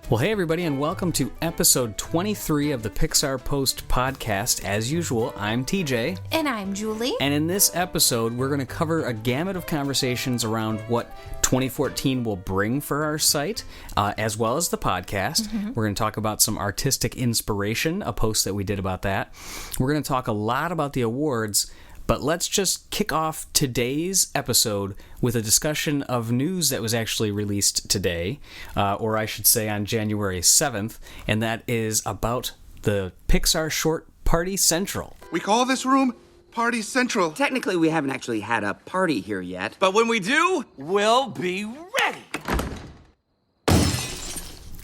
Well, hey everybody, and welcome to episode 23 of the Pixar Post podcast. As usual, I'm TJ. And I'm Julie. And in this episode, we're going to cover a gamut of conversations around what 2014 will bring for our site, as well as the podcast. Mm-hmm. We're going to talk about some artistic inspiration, a post that we did about that. We're going to talk a lot about the awards. But let's just kick off today's episode with a discussion of news that was actually released today, or I should say on January 7th, and that is about the Pixar short Party Central. We call this room Party Central. Technically, we haven't actually had a party here yet. But when we do, we'll be ready.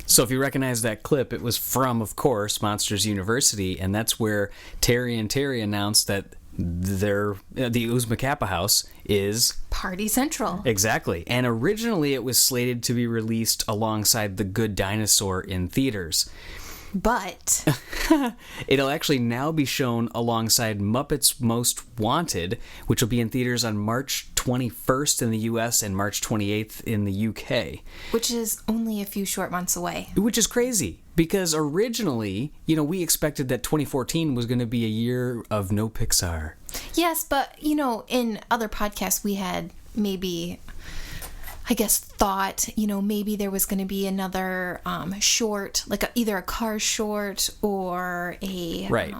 So if you recognize that clip, it was from, of course, Monsters University, and that's where Terry and Terry announced that the Oozma Kappa House is Party Central. Exactly. And originally it was slated to be released alongside The Good Dinosaur in theaters. But it'll actually now be shown alongside Muppets Most Wanted, which will be in theaters on March 21st in the US and March 28th in the UK. Which is only a few short months away. Which is crazy, because originally, we expected that 2014 was going to be a year of no Pixar. Yes, but, in other podcasts we had maybe, thought, maybe there was going to be another short, like either a Cars short or a, right.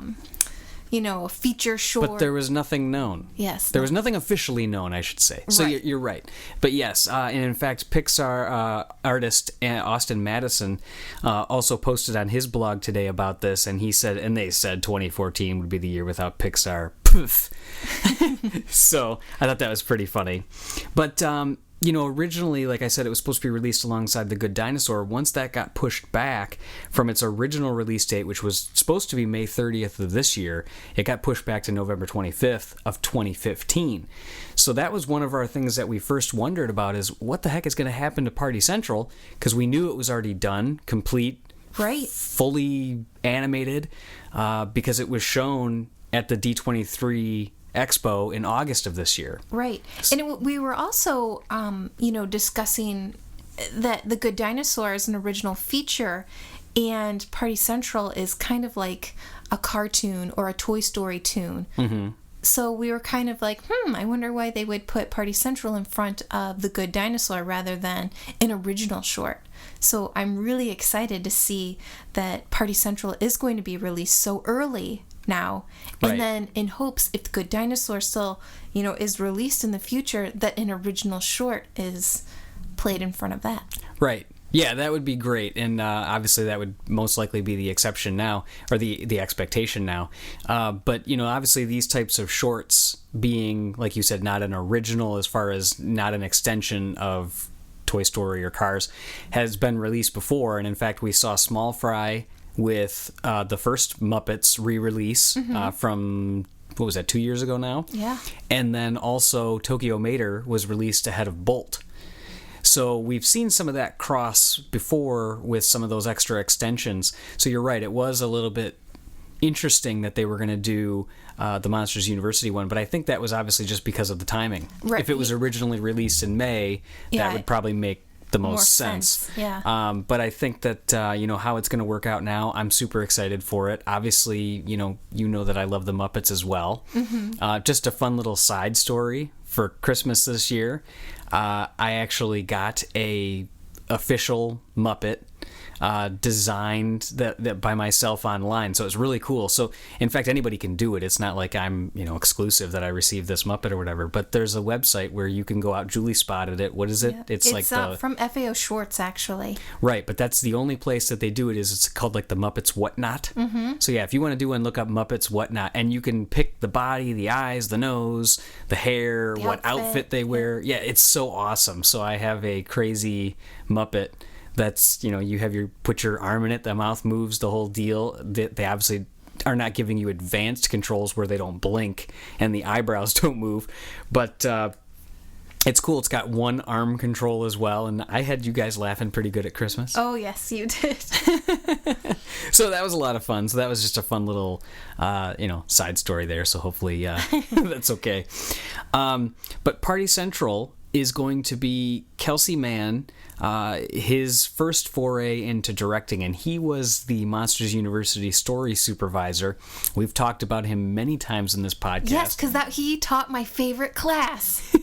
A feature short. But there was nothing known. Yes. There was nothing officially known, I should say. So right. You're right. But yes, and in fact, Pixar artist Austin Madison also posted on his blog today about this, and they said 2014 would be the year without Pixar. Poof. So I thought that was pretty funny. But, originally, like I said, it was supposed to be released alongside The Good Dinosaur. Once that got pushed back from its original release date, which was supposed to be May 30th of this year, it got pushed back to November 25th of 2015. So that was one of our things that we first wondered about, is what the heck is going to happen to Party Central? Because we knew it was already done, complete, right, fully animated, because it was shown at the D23 Expo in August of this year. Right. And we were also, discussing that The Good Dinosaur is an original feature, and Party Central is kind of like a cartoon or a Toy Story tune. Mm-hmm. So we were kind of like, I wonder why they would put Party Central in front of The Good Dinosaur rather than an original short. So I'm really excited to see that Party Central is going to be released so early now, and right. Then in hopes, if The Good Dinosaur still, is released in the future, that an original short is played in front of that. Right. Yeah, that would be great, and obviously that would most likely be the exception now, or the expectation now. But obviously these types of shorts being, like you said, not an original, as far as not an extension of Toy Story or Cars, has been released before, and in fact we saw Small Fry with the first Muppets re-release from, what was that, 2 years ago now? Yeah. And then also Tokyo Mater was released ahead of Bolt. So we've seen some of that cross before with some of those extra extensions. So you're right, it was a little bit interesting that they were going to do the Monsters University one, but I think that was obviously just because of the timing. Right. If it was originally released in May, that would probably make the most sense. Yeah. But I think that how it's going to work out now, I'm super excited for it. Obviously, you know that I love the Muppets as well. Mm-hmm. Just a fun little side story for Christmas this year. I actually got a official Muppet designed that by myself online, so it's really cool. So in fact, anybody can do it. It's not like I'm exclusive that I received this Muppet or whatever, but there's a website where you can go out. Julie spotted it. What is it? Yeah. It's like from FAO Schwartz, actually. Right, but that's the only place that they do it. It's called like the Muppets Whatnot. Mm-hmm. So yeah, if you want to do one, look up Muppets Whatnot, and you can pick the body, the eyes, the nose, the hair, what outfit they wear. Yeah, it's so awesome. So I have a crazy Muppet that's, you put your arm in it, the mouth moves, the whole deal. They obviously are not giving you advanced controls where they don't blink and the eyebrows don't move, but it's cool. It's got one arm control as well, and I had you guys laughing pretty good at Christmas. Oh, yes, you did. So that was a lot of fun. So that was just a fun little, side story there, so hopefully that's okay. But Party Central is going to be Kelsey Mann, his first foray into directing, and he was the Monsters University story supervisor. We've talked about him many times in this podcast. Yes, because he taught my favorite class.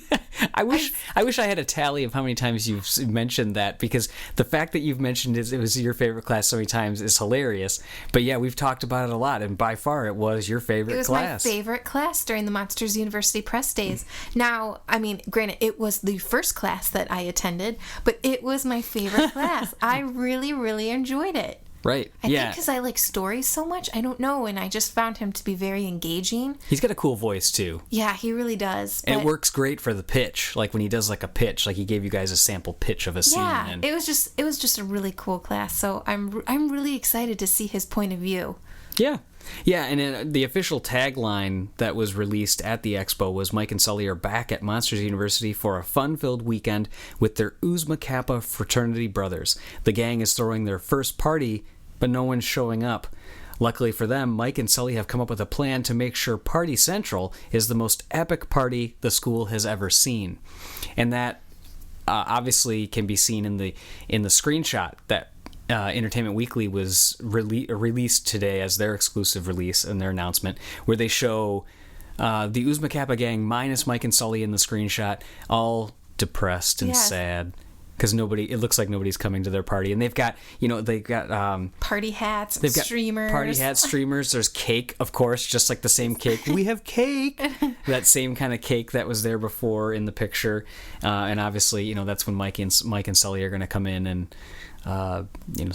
I wish I had a tally of how many times you've mentioned that, because the fact that you've mentioned it was your favorite class so many times is hilarious. But yeah, we've talked about it a lot, and by far it was your favorite class. It was my favorite class during the Monsters University press days. Now, I mean, granted, it was the first class that I attended, but it was my favorite class. I really, really enjoyed it. Right. I think because I like stories so much. I don't know, and I just found him to be very engaging. He's got a cool voice too. Yeah, he really does. And it works great for the pitch, like when he does like a pitch, like he gave you guys a sample pitch of a scene. Yeah, and it was just a really cool class. So I'm really excited to see his point of view. Yeah. Yeah, and the official tagline that was released at the expo was Mike and Sully are back at Monsters University for a fun-filled weekend with their Oozma Kappa fraternity brothers. The gang is throwing their first party, but no one's showing up. Luckily for them, Mike and Sully have come up with a plan to make sure Party Central is the most epic party the school has ever seen. And that obviously can be seen in the screenshot that Entertainment Weekly was released today as their exclusive release and their announcement, where they show the Oozma Kappa gang minus Mike and Sully in the screenshot, all depressed and sad because it looks like nobody's coming to their party, and they've got party hats, they've got streamers, party hats, streamers. There's cake, of course, just like the same cake. We have cake, that same kind of cake that was there before in the picture, and obviously, that's when Mike and Sully are going to come in and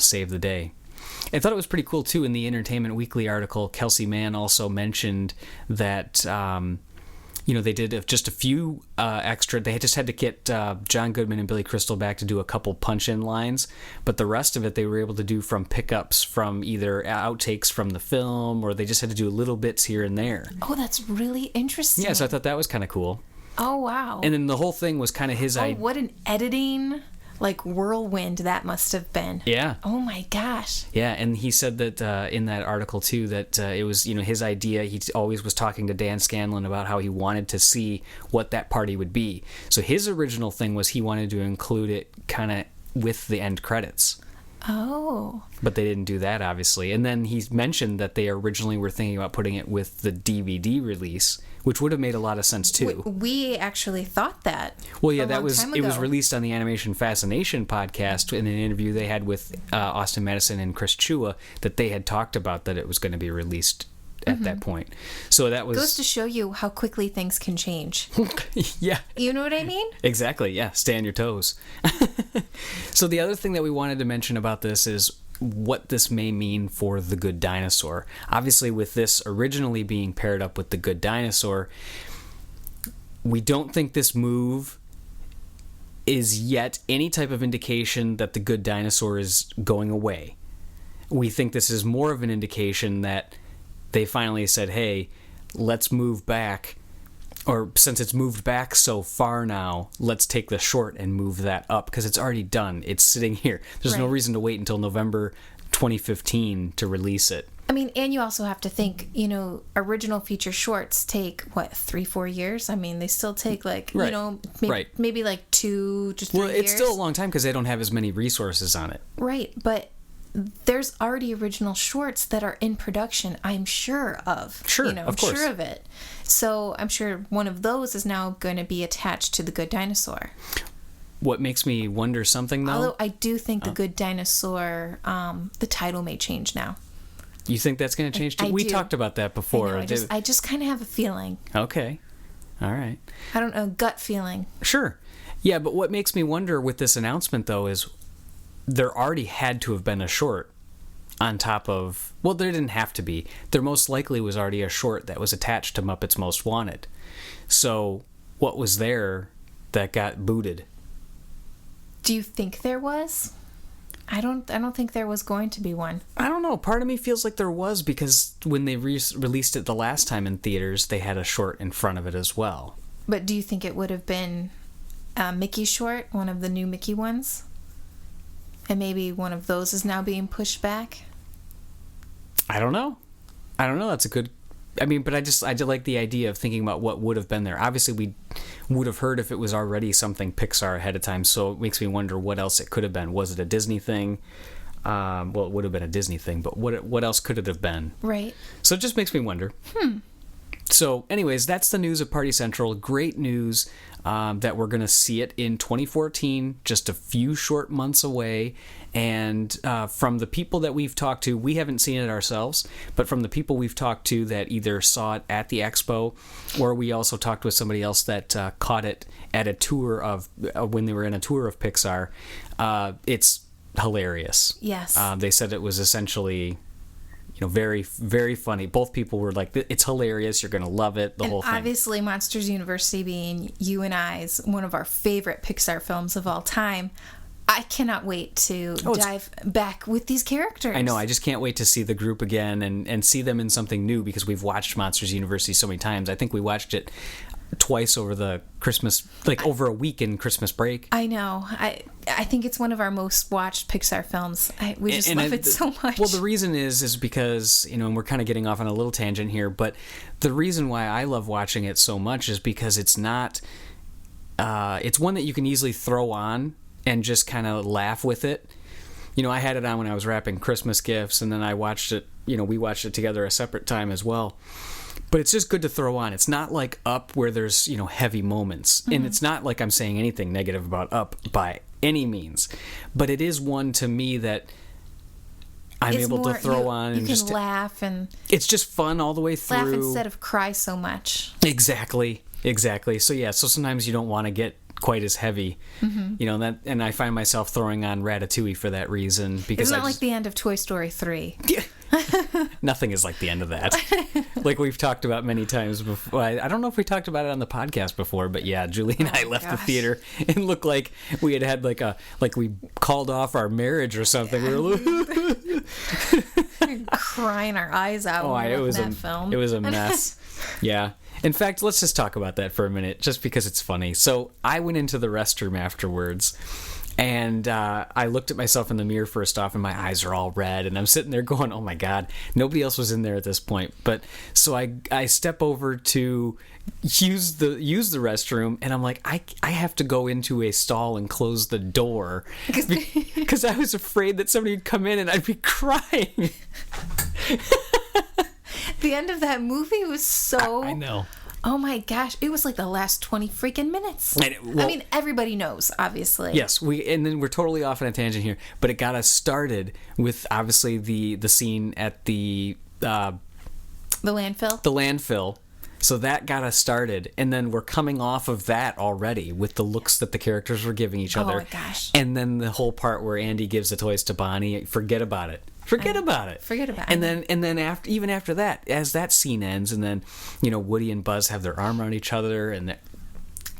save the day. I thought it was pretty cool too. In the Entertainment Weekly article, Kelsey Mann also mentioned that they did just a few extra. They just had to get John Goodman and Billy Crystal back to do a couple punch-in lines, but the rest of it they were able to do from pickups from either outtakes from the film, or they just had to do little bits here and there. Oh, that's really interesting. Yeah, so I thought that was kind of cool. Oh, wow. And then the whole thing was kind of his idea. Oh, what an editing whirlwind that must have been. Yeah. Oh my gosh. Yeah, and he said that in that article too that it was his idea. He always was talking to Dan Scanlon about how he wanted to see what that party would be. So his original thing was he wanted to include it kind of with the end credits. Oh. But they didn't do that, obviously. And then he mentioned that they originally were thinking about putting it with the DVD release, which would have made a lot of sense too. We actually thought that. Well, yeah, it was released on the Animation Fascination podcast in an interview they had with Austin Madison and Chris Chua, that they had talked about that it was going to be released at that point. So that was... Goes to show you how quickly things can change. Yeah. You know what I mean? Exactly, yeah. Stay on your toes. So the other thing that we wanted to mention about this is what this may mean for The Good Dinosaur. Obviously, with this originally being paired up with The Good Dinosaur, we don't think this move is yet any type of indication that The Good Dinosaur is going away. We think this is more of an indication that they finally said, hey, let's move back, or since it's moved back so far now, let's take the short and move that up, because it's already done. It's sitting here. There's no reason to wait until November 2015 to release it. I mean, and you also have to think, original feature shorts take, 3-4 years? I mean, they still take maybe like 2 to 3 years. Well, it's still a long time because they don't have as many resources on it. Right, but there's already original shorts that are in production, I'm sure of. Sure, of course. I'm sure of it. So I'm sure one of those is now going to be attached to The Good Dinosaur. What makes me wonder something, though... Although I do think The Good Dinosaur, the title may change now. You think that's going to change too? We talked about that before. I just kind of have a feeling. Okay. All right. I don't know, gut feeling. Sure. Yeah, but what makes me wonder with this announcement, though, is there already had to have been a short on top of... Well, there didn't have to be. There most likely was already a short that was attached to Muppets Most Wanted. So what was there that got booted? Do you think there was? I don't think there was going to be one. I don't know. Part of me feels like there was, because when they released it the last time in theaters, they had a short in front of it as well. But do you think it would have been a Mickey short, one of the new Mickey ones? And maybe one of those is now being pushed back? I don't know. That's a good I mean, but I did like the idea of thinking about what would have been there. Obviously, we would have heard if it was already something Pixar ahead of time, so it makes me wonder what else it could have been. Was it a Disney thing? Well, it would have been a Disney thing, but what else could it have been? Right. So it just makes me wonder. So anyways, that's the news of Party Central. Great news that we're going to see it in 2014, just a few short months away. And from the people that we've talked to, we haven't seen it ourselves, but from the people we've talked to that either saw it at the expo, or we also talked with somebody else that caught it at a tour of, when they were in a tour of Pixar, it's hilarious. Yes. They said it was essentially, very, very funny. Both people were like, it's hilarious. You're going to love it. The whole thing. Obviously, Monsters University being you and I's one of our favorite Pixar films of all time. I cannot wait to dive back with these characters. I know. I just can't wait to see the group again and see them in something new, because we've watched Monsters University so many times. I think we watched it twice over the Christmas, over a week in Christmas break. I know. I think it's one of our most watched Pixar films. We just love it so much. Well, the reason is because, and we're kind of getting off on a little tangent here, but the reason why I love watching it so much is because it's not, it's one that you can easily throw on and just kind of laugh with it. I had it on when I was wrapping Christmas gifts, and then I watched it, we watched it together a separate time as well. But it's just good to throw on. It's not like Up where there's, heavy moments. Mm-hmm. And it's not like I'm saying anything negative about Up by any means. But it is one to me that I'm able to throw on. You and can just laugh and... It's just fun all the way through. Laugh instead of cry so much. Exactly. So yeah, so sometimes you don't want to get quite as heavy, and I find myself throwing on Ratatouille for that reason, because it's not like the end of Toy Story 3. Nothing is like the end of that. Like we've talked about many times before. I don't know if we talked about it on the podcast before, but yeah, Julie and I left the theater and looked like we had like we called off our marriage or something. We were crying our eyes out. It was that film. It was a mess. Yeah. In fact, let's just talk about that for a minute, just because it's funny. So I went into the restroom afterwards, and I looked at myself in the mirror first off, and my eyes are all red, and I'm sitting there going, oh my God, nobody else was in there at this point. But so I step over to use the restroom, and I'm like, I have to go into a stall and close the door because I was afraid that somebody would come in and I'd be crying. The end of that movie was so... I know. Oh my gosh. It was like the last 20 freaking minutes. I mean, everybody knows, obviously. Yes, and then we're totally off on a tangent here, but it got us started with, obviously, the scene at the landfill? The landfill. So that got us started, and then we're coming off of that already with the looks that the characters were giving each other. Oh my gosh. And then the whole part where Andy gives the toys to Bonnie, forget about it. Forget about it. And then after that, as that scene ends, and then Woody and Buzz have their arm around each other, and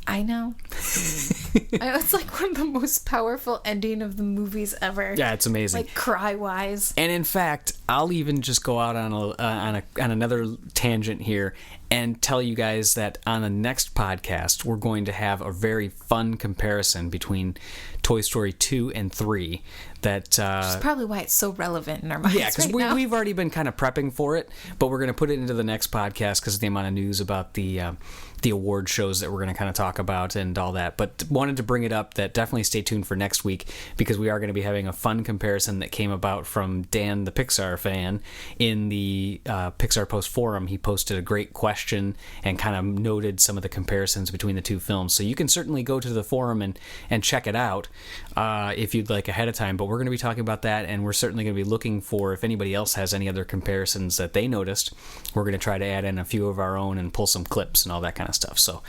I know. It's like one of the most powerful ending of the movies ever. Yeah, it's amazing. Like cry wise. And in fact, I'll even just go out on another tangent here and tell you guys that on the next podcast we're going to have a very fun comparison between Toy Story 2 and 3. That's probably why it's so relevant in our minds. Yeah, because we've already been kind of prepping for it, but we're going to put it into the next podcast because of the amount of news about the award shows that we're going to kind of talk about and all that. But wanted to bring it up that definitely stay tuned for next week, because we are going to be having a fun comparison that came about from Dan, the Pixar fan, in the Pixar Post forum. He posted a great question and kind of noted some of the comparisons between the two films. So you can certainly go to the forum and check it out if you'd like ahead of time. But we're going to be talking about that, and we're certainly going to be looking for if anybody else has any other comparisons that they noticed. We're going to try to add in a few of our own and pull some clips and all that kind of stuff. So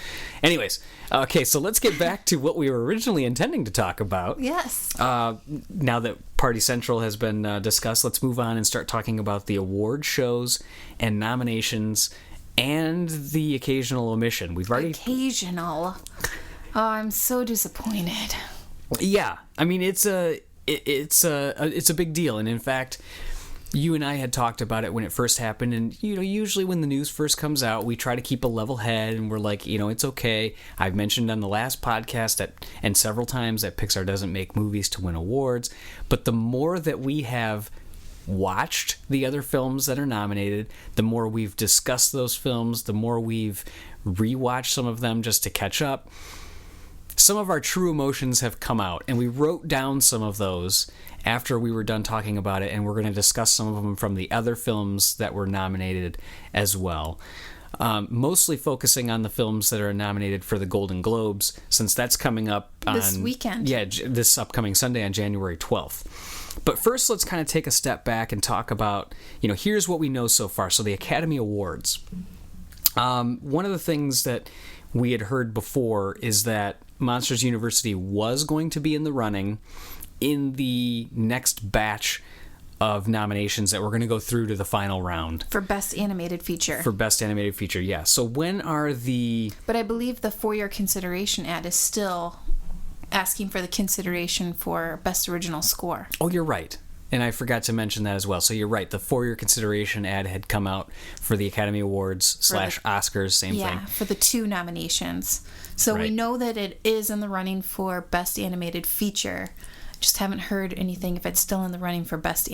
anyways, okay, so let's get back to what we were originally intending to talk about. Yes. Now that Party Central has been discussed, let's move on and start talking about the award shows and nominations and the occasional omission. We've already... Occasional. Oh, I'm so disappointed. Yeah, I mean, it's a big deal, and in fact, you and I had talked about it when it first happened, and usually when the news first comes out, we try to keep a level head, and we're like, it's okay. I've mentioned on the last podcast and several times that Pixar doesn't make movies to win awards, but the more that we have watched the other films that are nominated, the more we've discussed those films, the more we've rewatched some of them just to catch up, some of our true emotions have come out, and we wrote down some of those after we were done talking about it, and we're going to discuss some of them from the other films that were nominated as well. Mostly focusing on the films that are nominated for the Golden Globes, since that's coming up on This weekend. Yeah, this upcoming Sunday on January 12th. But first, let's kind of take a step back and talk about, here's what we know so far. So the Academy Awards. One of the things that we had heard before is that Monsters University was going to be in the running in the next batch of nominations that we're going to go through to the final round. For Best Animated Feature. For Best Animated Feature, yeah. So when are the... But I believe the For Your Consideration ad is still asking for the consideration for Best Original Score. Oh, you're right. And I forgot to mention that as well. So you're right. The For Your Consideration ad had come out for the Academy Awards / Oscars, same thing. Yeah, for the 2 nominations. So we Right. know that it is in the running for Best Animated Feature. Just haven't heard anything if it's still in the running for Best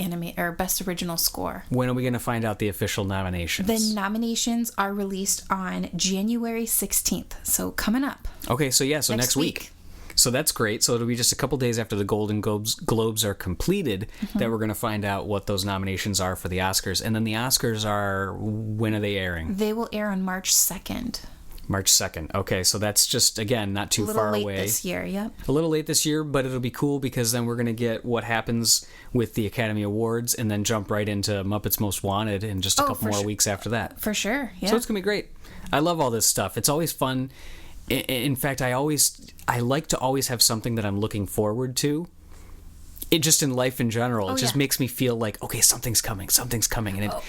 Original Score. When are we going to find out the official nominations? The nominations are released on January 16th. So coming up. Okay, so yeah, so next week. So that's great. So it'll be just a couple days after the Golden Globes are completed that we're going to find out what those nominations are for the Oscars. And then the Oscars are, when are they airing? They will air on March 2nd. March 2nd. Okay, so that's just, again, not too far away. A little late this year, yep. A little late this year, but it'll be cool because then we're going to get what happens with the Academy Awards and then jump right into Muppets Most Wanted in just a couple more weeks after that. For sure, yeah. So it's going to be great. I love all this stuff. It's always fun. In fact, I like to always have something that I'm looking forward to. It just in life in general, it just makes me feel like, okay, something's coming.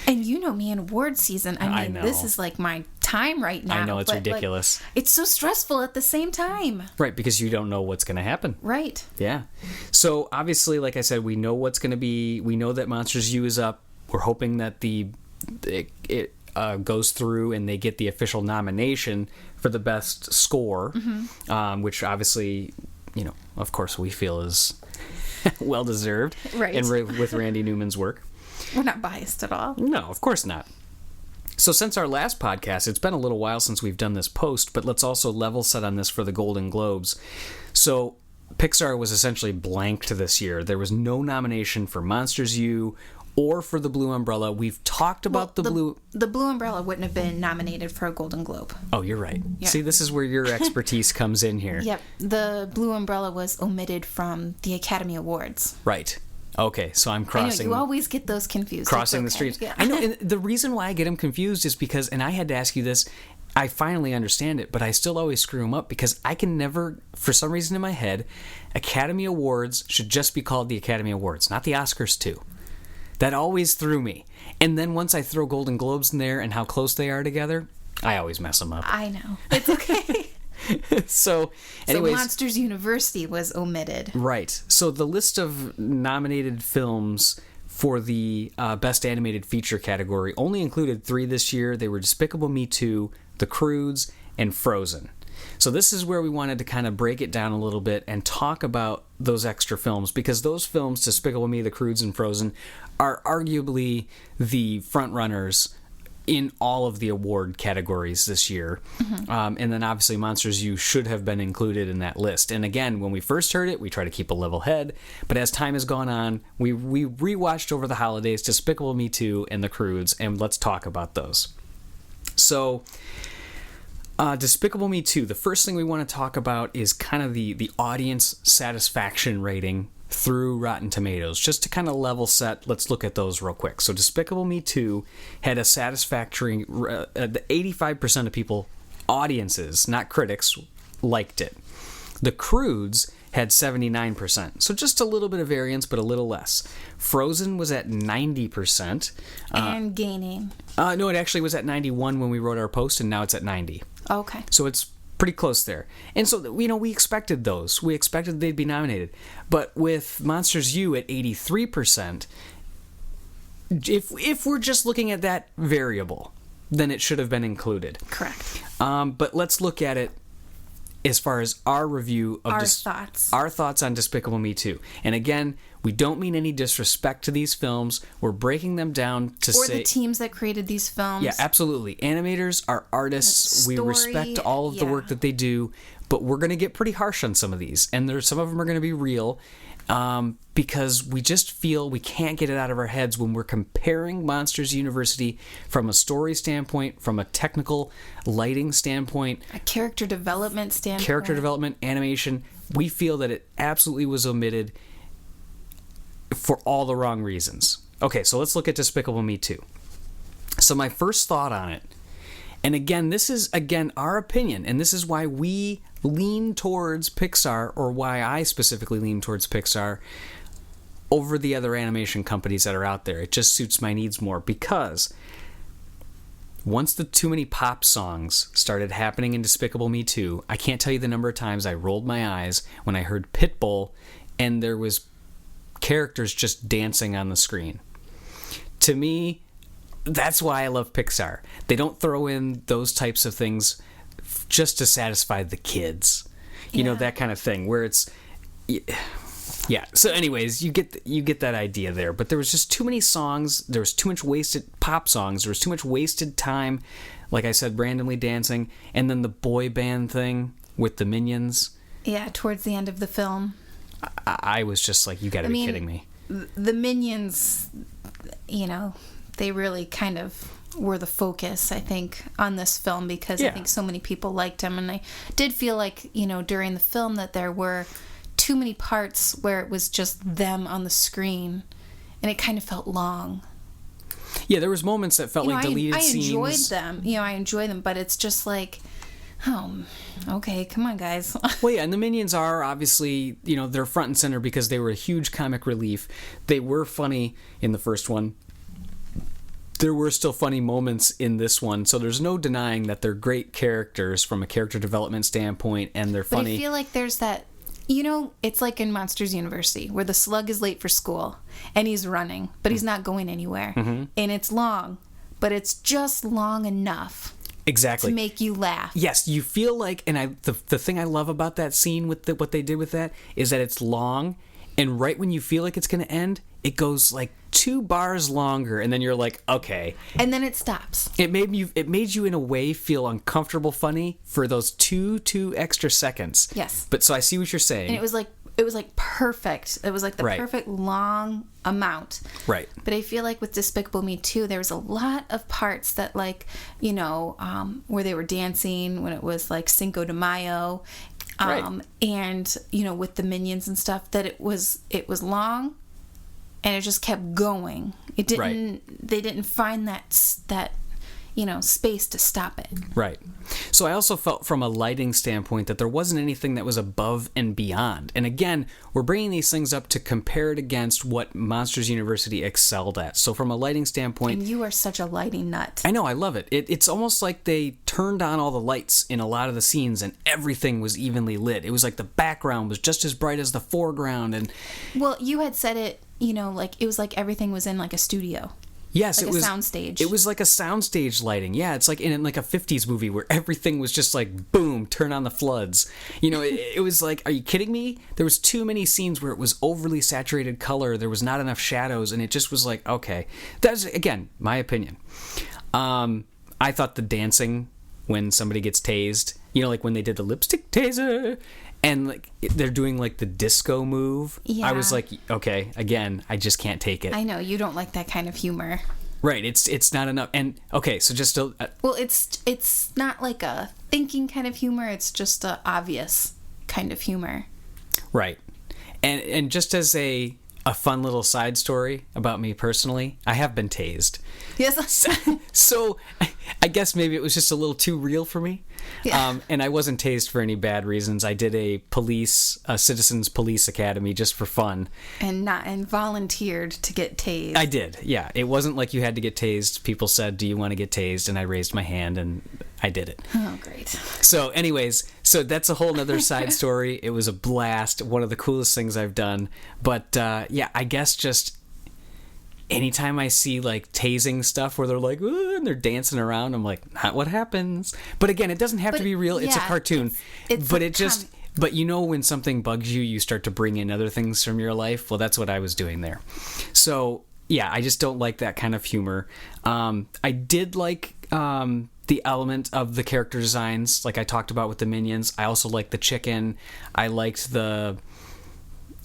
And you know me in award season. I mean, this is like my time right now. I know, it's ridiculous. It's so stressful at the same time. Right, because you don't know what's going to happen. Right. Yeah. So obviously, like I said, we know what's going to be. We know that Monsters U is up. We're hoping that it goes through and they get the official nomination for the best score, which obviously, of course, we feel is well deserved. Right. And with Randy Newman's work. We're not biased at all. No, of course not. So since our last podcast, it's been a little while since we've done this post, but let's also level set on this for the Golden Globes. So Pixar was essentially blanked this year. There was no nomination for Monsters U or for the Blue Umbrella. We've talked about the Blue... The Blue Umbrella wouldn't have been nominated for a Golden Globe. Oh, you're right. Yeah. See, this is where your expertise comes in here. Yep. The Blue Umbrella was omitted from the Academy Awards. Right. Okay, so I'm crossing... I know, you always get those confused. Crossing the It's streets. okay. Yeah. I know, and the reason why I get them confused is because, and I had to ask you this, I finally understand it, but I still always screw them up because I can never, for some reason in my head, Academy Awards should just be called the Academy Awards, not the Oscars too. That always threw me. And then once I throw Golden Globes in there and how close they are together, I always mess them up. I know. It's okay. So, anyways. So Monsters University was omitted. Right. So the list of nominated films for the Best Animated Feature category only included 3 this year. They were Despicable Me 2, The Croods, and Frozen. So this is where we wanted to kind of break it down a little bit and talk about those extra films, because those films, Despicable Me, The Croods, and Frozen, are arguably the front runners in all of the award categories this year. And then obviously Monsters U should have been included in that list. And again, when we first heard it, we try to keep a level head. But as time has gone on, we rewatched over the holidays Despicable Me 2 and The Croods, and let's talk about those. So... Despicable Me 2, the first thing we want to talk about is kind of the audience satisfaction rating through Rotten Tomatoes. Just to kind of level set, let's look at those real quick. So Despicable Me 2 had a satisfactory, 85% of people, audiences, not critics, liked it. The Croods had 79%. So just a little bit of variance, but a little less. Frozen was at 90%. And gaining. No, it actually was at 91 when we wrote our post, and now it's at 90. Okay. So it's pretty close there. And so, we expected those. We expected they'd be nominated. But with Monsters U at 83%, if we're just looking at that variable, then it should have been included. Correct. But let's look at it as far as our review of our thoughts on Despicable Me 2. And again, we don't mean any disrespect to these films. We're breaking them down to or say... the teams that created these films. Yeah, absolutely. Animators are artists. We respect all of the work that they do, but we're going to get pretty harsh on some of these. And some of them are going to be real because we just feel we can't get it out of our heads when we're comparing Monsters University from a story standpoint, from a technical lighting standpoint, a character development standpoint. Character development, animation. We feel that it absolutely was omitted for all the wrong reasons. Okay, so let's look at Despicable Me 2. So my first thought on it, and again, this is, our opinion, and this is why we lean towards Pixar, or why I specifically lean towards Pixar over the other animation companies that are out there. It just suits my needs more, because once the Too Many Pop songs started happening in Despicable Me 2, I can't tell you the number of times I rolled my eyes when I heard Pitbull and there was characters just dancing on the screen. To me, that's why I love Pixar. They don't throw in those types of things just to satisfy the kids. You know, that kind of thing where it's... Yeah. So anyways, you get that idea there. But there was just too many songs. There was too much wasted pop songs. There was too much wasted time, like I said, randomly dancing. And then the boy band thing with the Minions. Yeah, towards the end of the film. I was just like, you got to be kidding me. The Minions, you know, they really kind of were the focus, I think, on this film because I think so many people liked them. And I did feel like, you know, during the film that there were too many parts where it was just them on the screen and it kind of felt long. Yeah, there was moments that felt like deleted scenes. I enjoyed them. You know, I enjoy them, but it's just like... Oh, okay, come on, guys. Well, yeah, and the Minions are obviously, you know, they're front and center because they were a huge comic relief. They were funny in the first one. There were still funny moments in this one, so there's no denying that they're great characters from a character development standpoint, and they're funny. But I feel like there's that, you know, it's like in Monsters University, where the slug is late for school, and he's running, but he's not going anywhere. Mm-hmm. And it's long, but it's just long enough. Exactly. To make you laugh. Yes, you feel like, and the thing I love about that scene with what they did with that is that it's long, and right when you feel like it's going to end, it goes like 2 bars longer, and then you're like, okay. And then it stops. It made you in a way feel uncomfortable funny for those two extra seconds. Yes. But so I see what you're saying. And it was like perfect. It was like the perfect long amount. Right. But I feel like with Despicable Me 2, there was a lot of parts that, like, you know, where they were dancing when it was like Cinco de Mayo, and you know, with the Minions and stuff, that it was long, and it just kept going. It didn't. Right. They didn't find that you know, space to stop it. Right. So I also felt from a lighting standpoint that there wasn't anything that was above and beyond. And again, we're bringing these things up to compare it against what Monsters University excelled at. So from a lighting standpoint... And you are such a lighting nut. I know, I love it. It's almost like they turned on all the lights in a lot of the scenes and everything was evenly lit. It was like the background was just as bright as the foreground. And well, you had said it, you know, like it was like everything was in like a studio. Yes, like it was a soundstage. It was like a soundstage lighting. Yeah, it's like in like a 50s movie where everything was just like, boom, turn on the floods. You know, it was like, are you kidding me? There was too many scenes where it was overly saturated color. There was not enough shadows, and it just was like, okay. That's, again, my opinion. I thought the dancing when somebody gets tased, you know, like when they did the lipstick taser, and like they're doing like the disco move. Yeah. I was like, okay, again, I just can't take it. I know you don't like that kind of humor. Right, it's not enough. And okay, so just well, it's not like a thinking kind of humor. It's just a obvious kind of humor. Right, and just as a fun little side story about me personally, I have been tased. Yes. So I guess maybe it was just a little too real for me. Yeah. And I wasn't tased for any bad reasons. I did a citizens police academy just for fun. And volunteered to get tased. I did, yeah. It wasn't like you had to get tased. People said, do you want to get tased? And I raised my hand and I did it. Oh, great. So anyways, so that's a whole nother side story. It was a blast. One of the coolest things I've done. But yeah, I guess just anytime I see like tasing stuff where they're like, ooh, and they're dancing around, I'm like, not what happens. But again, it doesn't have to be real. It's a cartoon. It's but a it just, but you know, when something bugs you, you start to bring in other things from your life. Well, that's what I was doing there. So yeah, I just don't like that kind of humor. I did like the element of the character designs, like I talked about with the Minions. I also liked the chicken. I liked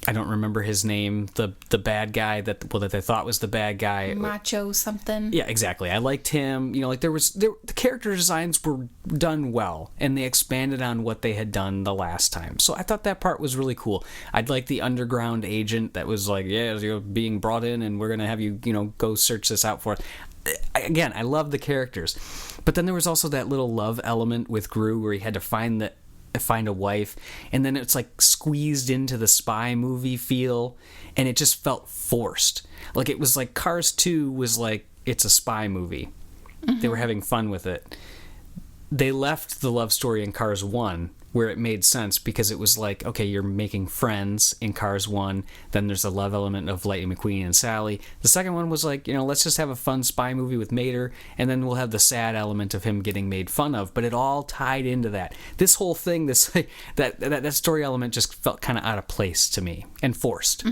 I don't remember his name, the bad guy that they thought was the bad guy. Macho something. Yeah, exactly. I liked him. You know, like the character designs were done well, and they expanded on what they had done the last time. So I thought that part was really cool. I'd like the underground agent that was like, yeah, you're being brought in, and we're gonna have you, go search this out for us. Again, I love the characters, but then there was also that little love element with Gru where he had to find a wife, and then it's like squeezed into the spy movie feel, and it just felt forced. Like it was like Cars 2 was like, it's a spy movie. They were having fun with it. They left the love story in Cars 1 where it made sense, because it was like, okay, you're making friends in Cars 1, then there's the love element of Lightning McQueen and Sally. The second one was like, let's just have a fun spy movie with Mater, and then we'll have the sad element of him getting made fun of. But it all tied into that. This whole thing, that story element just felt kind of out of place to me and forced.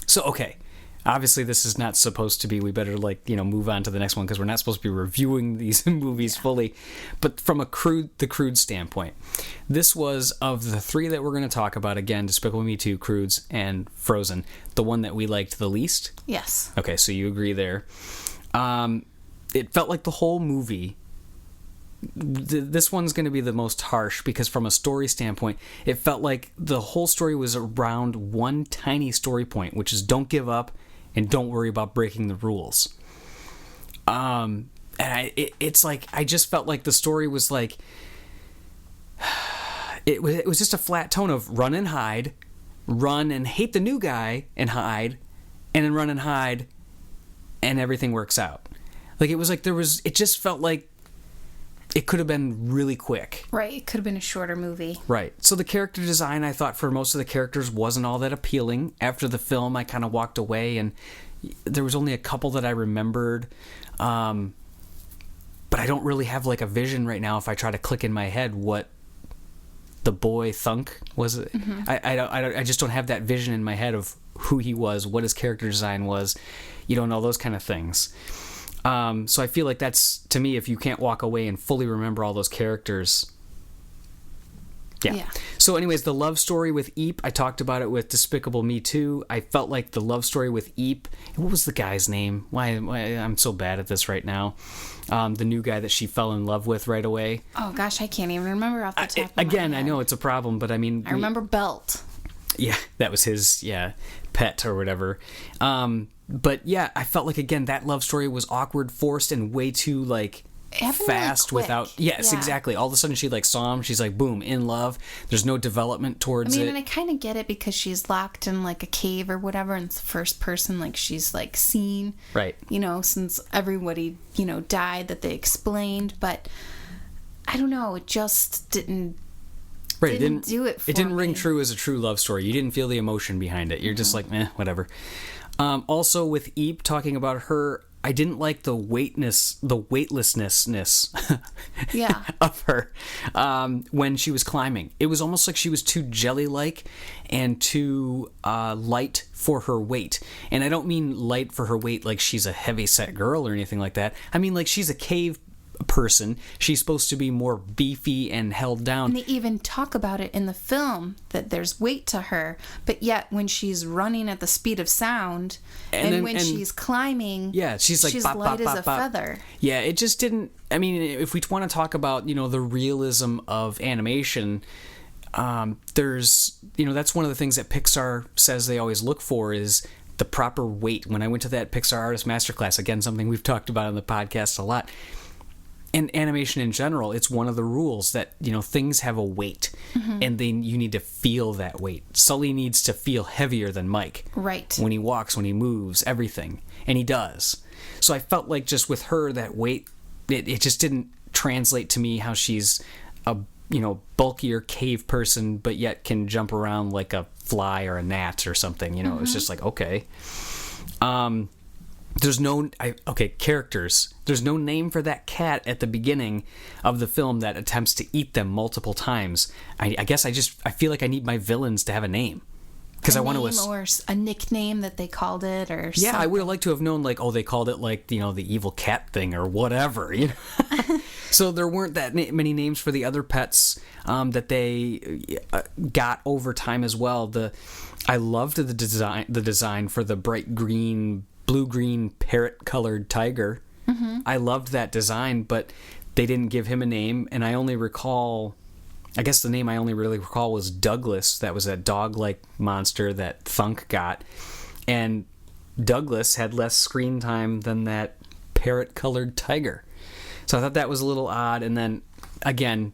So, okay. Obviously, this is not supposed to be. We better move on to the next one, because we're not supposed to be reviewing these movies fully. But from the crude standpoint, this was, of the three that we're going to talk about, again, Despicable Me 2, Croods, and Frozen, the one that we liked the least. Yes. Okay, so you agree there. It felt like the whole movie. This one's going to be the most harsh, because from a story standpoint, it felt like the whole story was around one tiny story point, which is don't give up and don't worry about breaking the rules. And it's like, I just felt like the story was like, it was just a flat tone of run and hide, run and hate the new guy and hide, and then run and hide, and everything works out. Like, it was like it just felt like it could have been really quick. Right, it could have been a shorter movie. Right. So the character design, I thought, for most of the characters wasn't all that appealing. After the film, I kind of walked away, and there was only a couple that I remembered. But I don't really have like a vision right now if I try to click in my head what the boy Thunk was. Mm-hmm. I just don't have that vision in my head of who he was, what his character design was, all those kind of things. So I feel like that's, to me, if you can't walk away and fully remember all those characters. Yeah. So anyways, the love story with Eep, I talked about it with Despicable Me 2. I felt like the love story with Eep, what was the guy's name? Why I'm so bad at this right now. The new guy that she fell in love with right away. Oh gosh, I can't even remember off the top of my head. I know it's a problem, but I mean... I remember Belt. Yeah, that was his, pet or whatever. But yeah, I felt like, again, that love story was awkward, forced, and way too, fast really without... Yes, yeah. Exactly. All of a sudden she, saw him. She's like, boom, in love. There's no development towards it. And I kind of get it, because she's locked in, a cave or whatever, and it's the first person, she's, seen. Right. Since everybody, died that they explained. But, I don't know, it just didn't... Right, didn't do it for It didn't me. ring true as a true love story. You didn't feel the emotion behind it. You're just like, whatever. Also, with Eep, talking about her, I didn't like the weightlessness yeah. of her when she was climbing. It was almost like she was too jelly-like and too light for her weight. And I don't mean light for her weight like she's a heavy-set girl or anything like that. I mean, she's a cave person. She's supposed to be more beefy and held down. And they even talk about it in the film, that there's weight to her, but yet when she's running at the speed of sound and when she's climbing, she's like bop, light bop, as bop, a bop. feather. Yeah, it just didn't... I mean, if we want to talk about, the realism of animation, there's... that's one of the things that Pixar says they always look for is the proper weight. When I went to that Pixar Artist Masterclass, again, something we've talked about on the podcast a lot, and animation in general, it's one of the rules that, things have a weight, and then you need to feel that weight. Sully needs to feel heavier than Mike. Right. When he walks, when he moves, everything. And he does. So I felt like just with her, that weight, it just didn't translate to me how she's a, bulkier cave person, but yet can jump around like a fly or a gnat or something. It was just like, okay. there's no characters. There's no name for that cat at the beginning of the film that attempts to eat them multiple times. I guess I feel like I need my villains to have a name. Because I want to, or a nickname that they called it, or yeah, something. I would have liked to have known, like, oh, they called it, like, the evil cat thing or whatever, you know. So there weren't that many names for the other pets that they got over time as well. I loved the design for the bright blue-green parrot-colored tiger. Mm-hmm. I loved that design, but they didn't give him a name, and I only recall. I guess the name I only really recall was Douglas. That was that dog-like monster that Thunk got. And Douglas had less screen time than that parrot-colored tiger. So I thought that was a little odd. And then, again,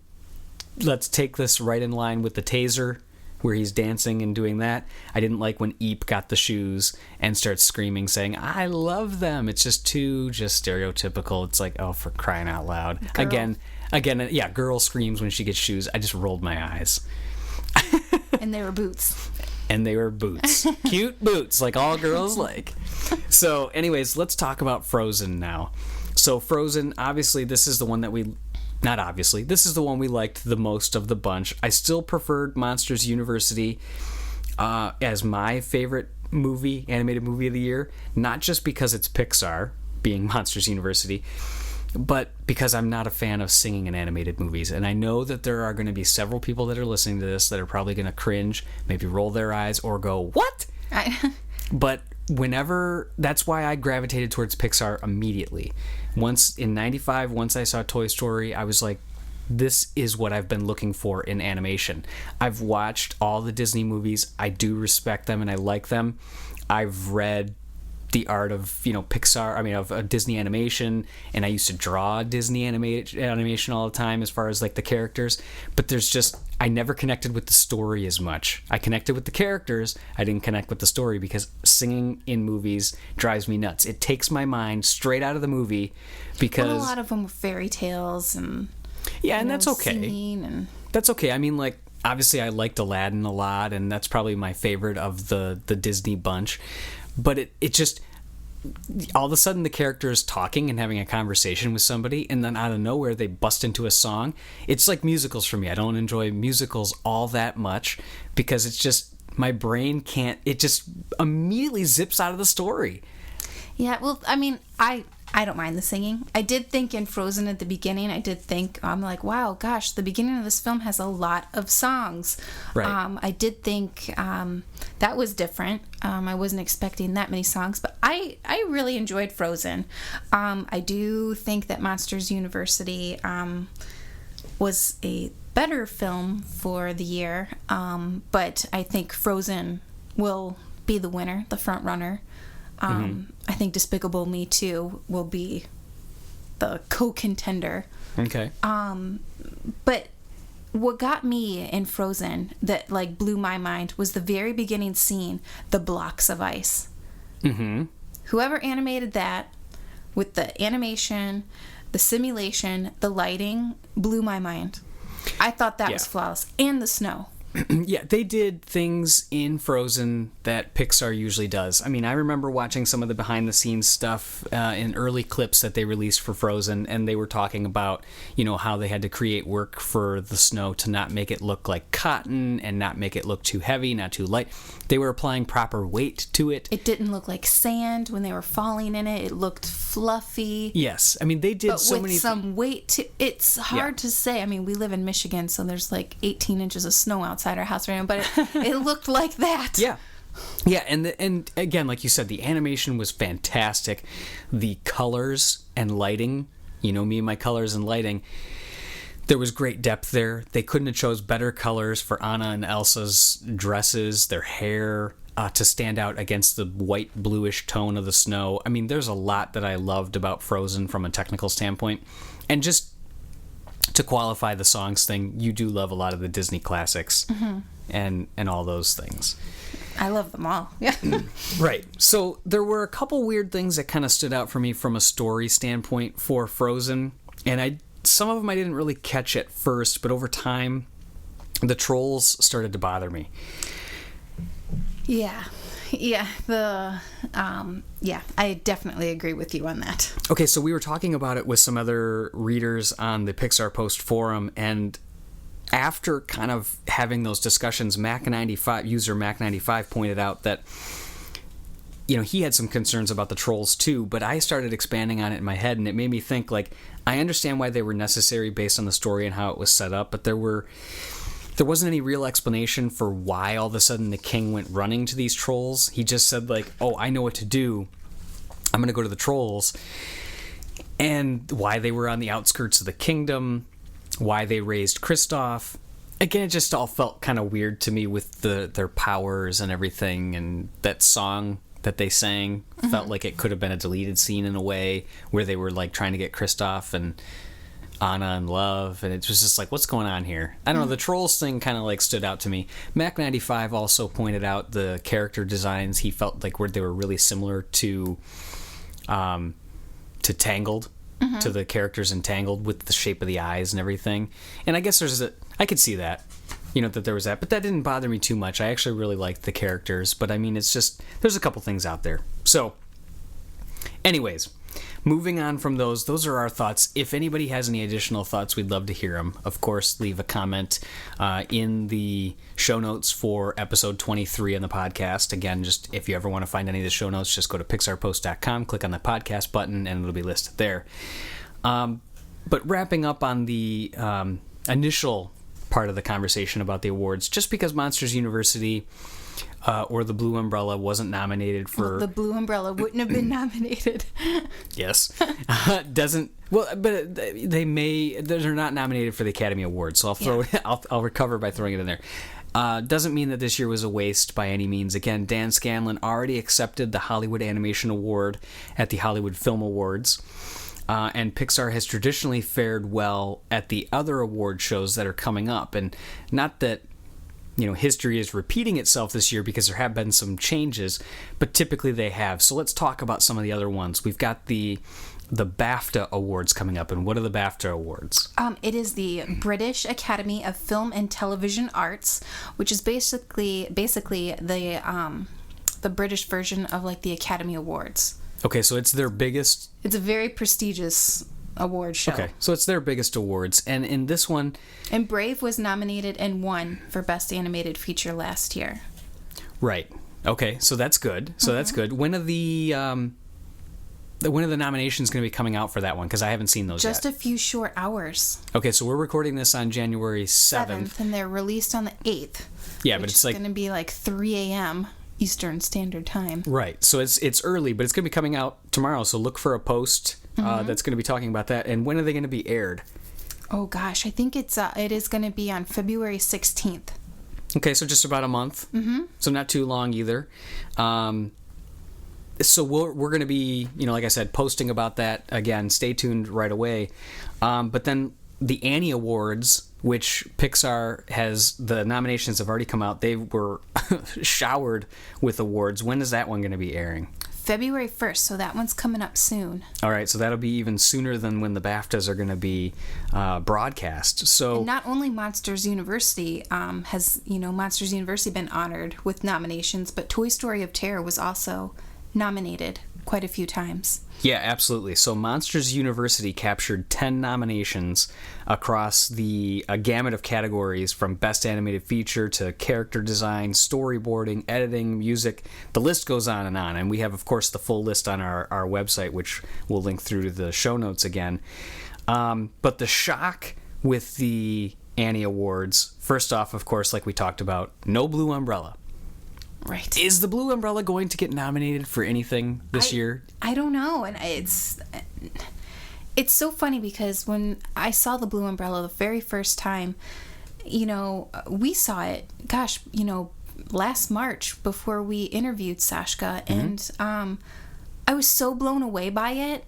let's take this right in line with the taser, where he's dancing and doing that. I didn't like when Eep got the shoes and starts screaming, saying, "I love them." It's just too stereotypical. It's like, oh, for crying out loud. Girl. Again, yeah, girl screams when she gets shoes. I just rolled my eyes. And they were boots. And they were boots. Cute boots, like all girls like. So, anyways, let's talk about Frozen now. So, Frozen, obviously, this is the one that this is the one we liked the most of the bunch. I still preferred Monsters University as my favorite animated movie of the year. Not just because it's Pixar, being Monsters University, but because I'm not a fan of singing in animated movies. And I know that there are going to be several people that are listening to this that are probably going to cringe, maybe roll their eyes, or go, "What?" But that's why I gravitated towards Pixar immediately. Once in 95, once I saw Toy Story, I was like, this is what I've been looking for in animation. I've watched all the Disney movies. I do respect them and I like them. I've read the art of of Disney animation, and I used to draw Disney animation all the time as far as like the characters, but I never connected with the story as much. I connected with the characters, I didn't connect with the story, because singing in movies drives me nuts. It takes my mind straight out of the movie, because a lot of them were fairy tales and that's okay. Singing That's okay. I mean, like, obviously I liked Aladdin a lot, and that's probably my favorite of the Disney bunch. But it just, all of a sudden the character is talking and having a conversation with somebody, and then out of nowhere they bust into a song. It's like musicals for me. I don't enjoy musicals all that much, because it's just, my brain can't, it just immediately zips out of the story. Yeah, well, I mean, I don't mind the singing. I did think in Frozen at the beginning, I'm like, wow, gosh, the beginning of this film has a lot of songs. Right. I did think that was different. I wasn't expecting that many songs, but I really enjoyed Frozen. I do think that Monsters University was a better film for the year, but I think Frozen will be the winner, the front runner. I think Despicable Me 2 will be the co-contender. Okay. But what got me in Frozen that like blew my mind was the very beginning scene, the blocks of ice. Mm-hmm. Whoever animated that, with the animation, the simulation, the lighting, blew my mind. I thought that was flawless. And the snow. Yeah, they did things in Frozen that Pixar usually does. I mean, I remember watching some of the behind-the-scenes stuff in early clips that they released for Frozen, and they were talking about, how they had to create work for the snow to not make it look like cotton and not make it look too heavy, not too light. They were applying proper weight to it. It didn't look like sand when they were falling in it. It looked fluffy. Yes, I mean, they did but so with many... some weight to it's hard to say. I mean, we live in Michigan, so there's like 18 inches of snow outside our house right now, but it looked like that. Yeah, and again, like you said, the animation was fantastic. The colors and lighting, me and my colors and lighting, there was great depth there. They couldn't have chose better colors for Anna and Elsa's dresses, their hair, to stand out against the white bluish tone of the snow. I mean, there's a lot that I loved about Frozen from a technical standpoint. And just to qualify the songs thing, you do love a lot of the Disney classics, and all those things. I love them all. Yeah. Right. So there were a couple weird things that kind of stood out for me from a story standpoint for Frozen, and some of them I didn't really catch at first, but over time, the trolls started to bother me. Yeah. Yeah, I definitely agree with you on that. Okay, so we were talking about it with some other readers on the Pixar Post forum, and after kind of having those discussions, user Mac95 pointed out that, you know, he had some concerns about the trolls too, but I started expanding on it in my head, and it made me think, like, I understand why they were necessary based on the story and how it was set up, but there wasn't any real explanation for why all of a sudden the king went running to these trolls. He just said, like, oh, I know what to do. I'm going to go to the trolls. And why they were on the outskirts of the kingdom, why they raised Kristoff. Again, it just all felt kind of weird to me with their powers and everything, and that song that they sang felt like it could have been a deleted scene in a way, where they were like trying to get Kristoff and Anna in love, and it was just like, what's going on here? I don't know, the trolls thing kind of like stood out to me. Mac95 also pointed out the character designs. He felt like they were really similar to Tangled, to the characters in Tangled, with the shape of the eyes and everything. And I guess I could see that, you know, that there was that, but that didn't bother me too much. I actually really liked the characters, but I mean, it's just, there's a couple things out there. So anyways, moving on from those are our thoughts. If anybody has any additional thoughts, we'd love to hear them. Of course, leave a comment in the show notes for episode 23 on the podcast. Again, just if you ever want to find any of the show notes, just go to pixarpost.com, click on the podcast button, and it'll be listed there. But wrapping up on the initial part of the conversation about the awards, just because Monsters University or the Blue Umbrella wasn't nominated for... Well, the Blue Umbrella wouldn't have been nominated. Yes. Doesn't... Well, but they're not nominated for the Academy Awards, so I'll recover by throwing it in there. Doesn't mean that this year was a waste by any means. Again, Dan Scanlon already accepted the Hollywood Animation Award at the Hollywood Film Awards. And Pixar has traditionally fared well at the other award shows that are coming up. And not that, you know, history is repeating itself this year, because there have been some changes, but typically they have. So let's talk about some of the other ones. We've got the BAFTA Awards coming up. And what are the BAFTA Awards? It is the British Academy of Film and Television Arts, which is basically the British version of like the Academy Awards. Okay, so it's their biggest... It's a very prestigious award show. Okay, so it's their biggest awards. And in this one... And Brave was nominated and won for Best Animated Feature last year. Right. Okay, so that's good. That's good. When are the nominations going to be coming out for that one? Because I haven't seen those Just yet. a few short hours. Okay, so we're recording this on January 7th. And they're released on the 8th. Yeah, but it's like... It's going to be like 3 a.m. Eastern Standard Time. Right. So it's early, but it's going to be coming out tomorrow. So look for a post that's going to be talking about that. And when are they going to be aired? Oh gosh, I think it is going to be on February 16th. Okay, so just about a month. Mm-hmm. So not too long either. So we're going to be, you know, like I said, posting about that again. Stay tuned right away. But then the Annie Awards, which Pixar has, the nominations have already come out. They were showered with awards. When is that one going to be airing? February 1st, so that one's coming up soon. All right, so that'll be even sooner than when the BAFTAs are going to be broadcast. So and not only Monsters University has Monsters University been honored with nominations, but Toy Story of Terror was also nominated quite a few times. Yeah, absolutely. So Monsters University captured 10 nominations across a gamut of categories, from Best Animated Feature to character design, storyboarding, editing, music. The list goes on. And we have, of course, the full list on our website, which we'll link through to the show notes again. But the shock with the Annie Awards, first off, of course, like we talked about, no Blue Umbrella. Right. Is the Blue Umbrella going to get nominated for anything this year? I don't know. And it's so funny because when I saw the Blue Umbrella the very first time, you know, we saw it, gosh, you know, last March before we interviewed Sashka. Mm-hmm. And I was so blown away by it.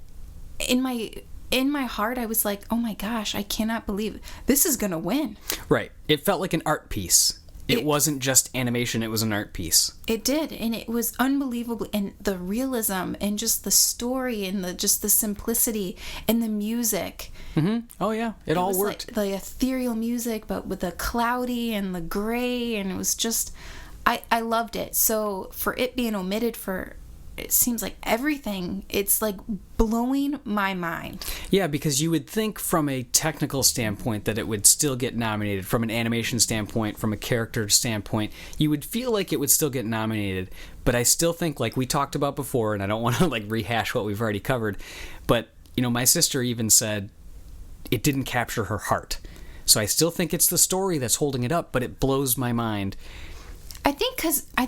In my heart, I was like, oh my gosh, I cannot believe this is going to win. Right. It felt like an art piece. It wasn't just animation, it was an art piece. It did, and it was unbelievable. And the realism and just the story and just the simplicity and the music. Mm-hmm. Oh, yeah. It all worked. Like the ethereal music, but with the cloudy and the gray, and it was just... I loved it. So for it being omitted for, it seems like everything, it's like blowing my mind. Yeah, because you would think from a technical standpoint that it would still get nominated. From an animation standpoint, from a character standpoint, you would feel like it would still get nominated. But I still think, like we talked about before, and I don't want to like rehash what we've already covered, but my sister even said it didn't capture her heart. So I still think it's the story that's holding it up, but it blows my mind. I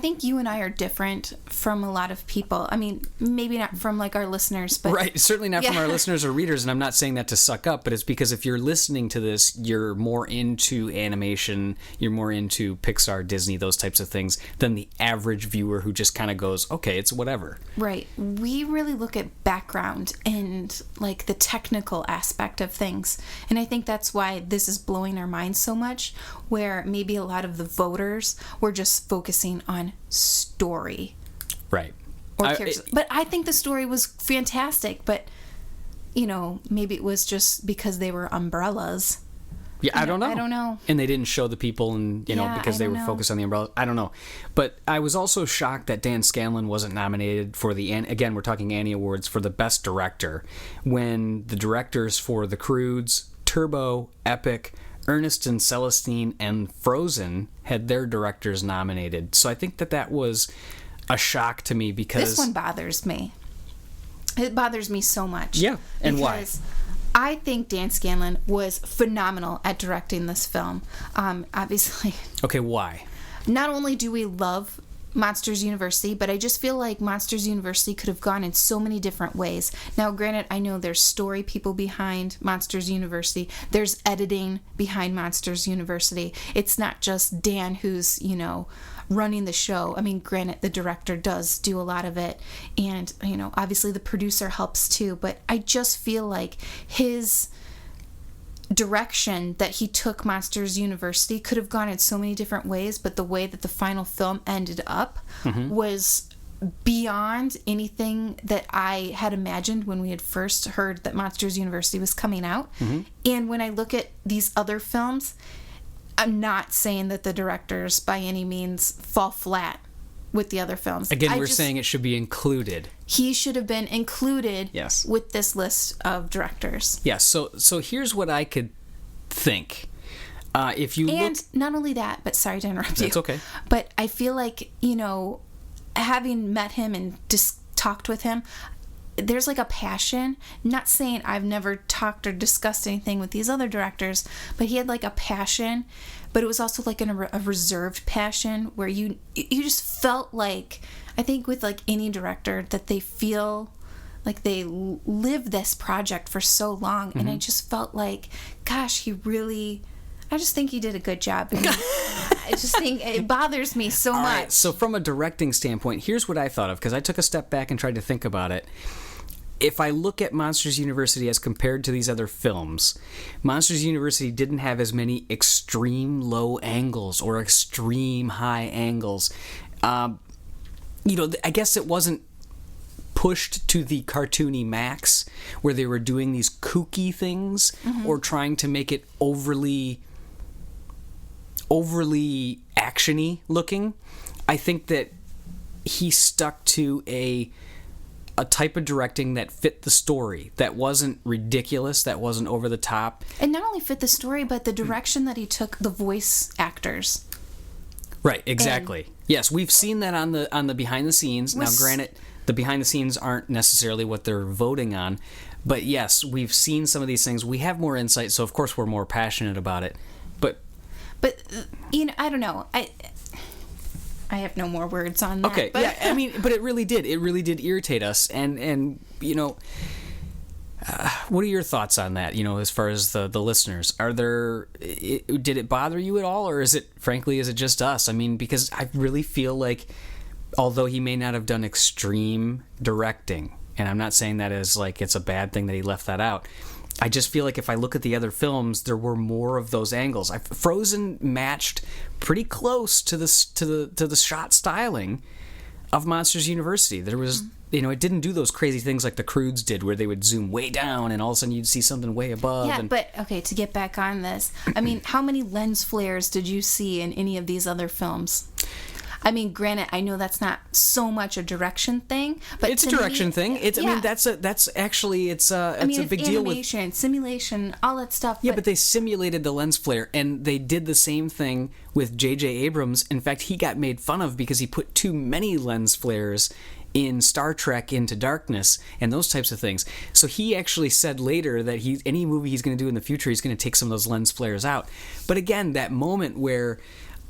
think you and I are different from a lot of people. I mean, maybe not from like our listeners, but right, certainly not from Yeah. our listeners or readers, and I'm not saying that to suck up, but it's because if you're listening to this, you're more into animation, you're more into Pixar, Disney, those types of things than the average viewer who just kind of goes, okay, it's whatever. Right. We really look at background and like the technical aspect of things. And I think that's why this is blowing our minds so much, where maybe a lot of the voters were just focusing on story Right. or characters. But I think the story was fantastic, but maybe it was just because they were umbrellas. Yeah, I don't know. I don't know. And they didn't show the people, and Yeah, because I they don't were know. focused on the umbrella. I don't know. But I was also shocked that Dan Scanlon wasn't nominated for again, we're talking Annie Awards, for the Best Director, when the directors for The Croods, Turbo, Epic, Ernest and Celestine, and Frozen had their directors nominated. So I think that was a shock to me because... This one bothers me. It bothers me so much. Yeah, and why? Because I think Dan Scanlon was phenomenal at directing this film. Obviously, Okay, why? not only do we love Monsters University, but I just feel like Monsters University could have gone in so many different ways. Now, granted, I know there's story people behind Monsters University. There's editing behind Monsters University. It's not just Dan who's, running the show. I mean, granted, the director does do a lot of it, and, obviously the producer helps too, but I just feel like his direction that he took Monsters University could have gone in so many different ways, but the way that the final film ended up was beyond anything that I had imagined when we had first heard that Monsters University was coming out. And when I look at these other films, I'm not saying that the directors by any means fall flat with the other films. Again, we're saying it should be included. he should have been included Yes. with this list of directors. Yeah, so here's what I could think. If you And look... not only that, but sorry to interrupt you. That's okay. But I feel like, having met him and just talked with him, there's like a passion. Not saying I've never talked or discussed anything with these other directors, but he had like a passion, but it was also like a reserved passion where you just felt like, I think with like any director, that they feel like they live this project for so long. And I just felt like, gosh, I just think he did a good job. And I just think it bothers me so All much. right, so from a directing standpoint, here's what I thought of, because I took a step back and tried to think about it. If I look at Monsters University as compared to these other films, Monsters University didn't have as many extreme low angles or extreme high angles. I guess it wasn't pushed to the cartoony max where they were doing these kooky things or trying to make it overly actiony looking. I think that he stuck to a type of directing that fit the story, that wasn't ridiculous, that wasn't over the top. And not only fit the story, but the direction that he took the voice actors. Right, exactly. Yes, we've seen that on the behind the scenes. Now, granted, the behind the scenes aren't necessarily what they're voting on, but yes, we've seen some of these things. We have more insight, so of course we're more passionate about it. But I don't know. I have no more words on that. Okay, but yeah, I mean, but it really did irritate us, and what are your thoughts on that? As far as the listeners, did it bother you at all, or is it just us? I mean, because I really feel like, although he may not have done extreme directing, and I'm not saying that as like it's a bad thing that he left that out, I just feel like if I look at the other films, there were more of those angles. Frozen matched pretty close to the shot styling of Monsters University. There was, it didn't do those crazy things like the Croods did, where they would zoom way down and all of a sudden you'd see something way above. yeah, but okay, to get back on this, I mean, how many lens flares did you see in any of these other films? I mean, granted, I know that's not so much a direction thing, but It's a to direction me, thing. It's, yeah. I mean, that's actually, it's a it's big deal with... animation, simulation, all that stuff. Yeah, but they simulated the lens flare, and they did the same thing with J.J. Abrams. In fact, he got made fun of because he put too many lens flares in Star Trek Into Darkness and those types of things. So he actually said later that any movie he's going to do in the future, he's going to take some of those lens flares out. But again, that moment where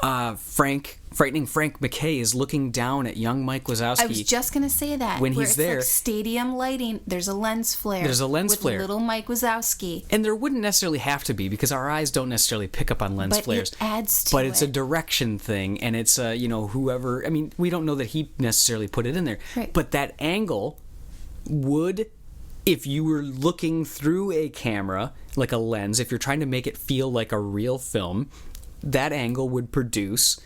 Frightening Frank McKay is looking down at young Mike Wazowski. I was just going to say that. When where he's it's there. like stadium lighting, there's a lens flare. There's a lens with flare. little Mike Wazowski. And there wouldn't necessarily have to be, because our eyes don't necessarily pick up on lens But flares. it adds to But it's a it. direction thing, and it's whoever. I mean, we don't know that he necessarily put it in there. Right. But that angle would, if you were looking through a camera, like a lens, if you're trying to make it feel like a real film, that angle would produce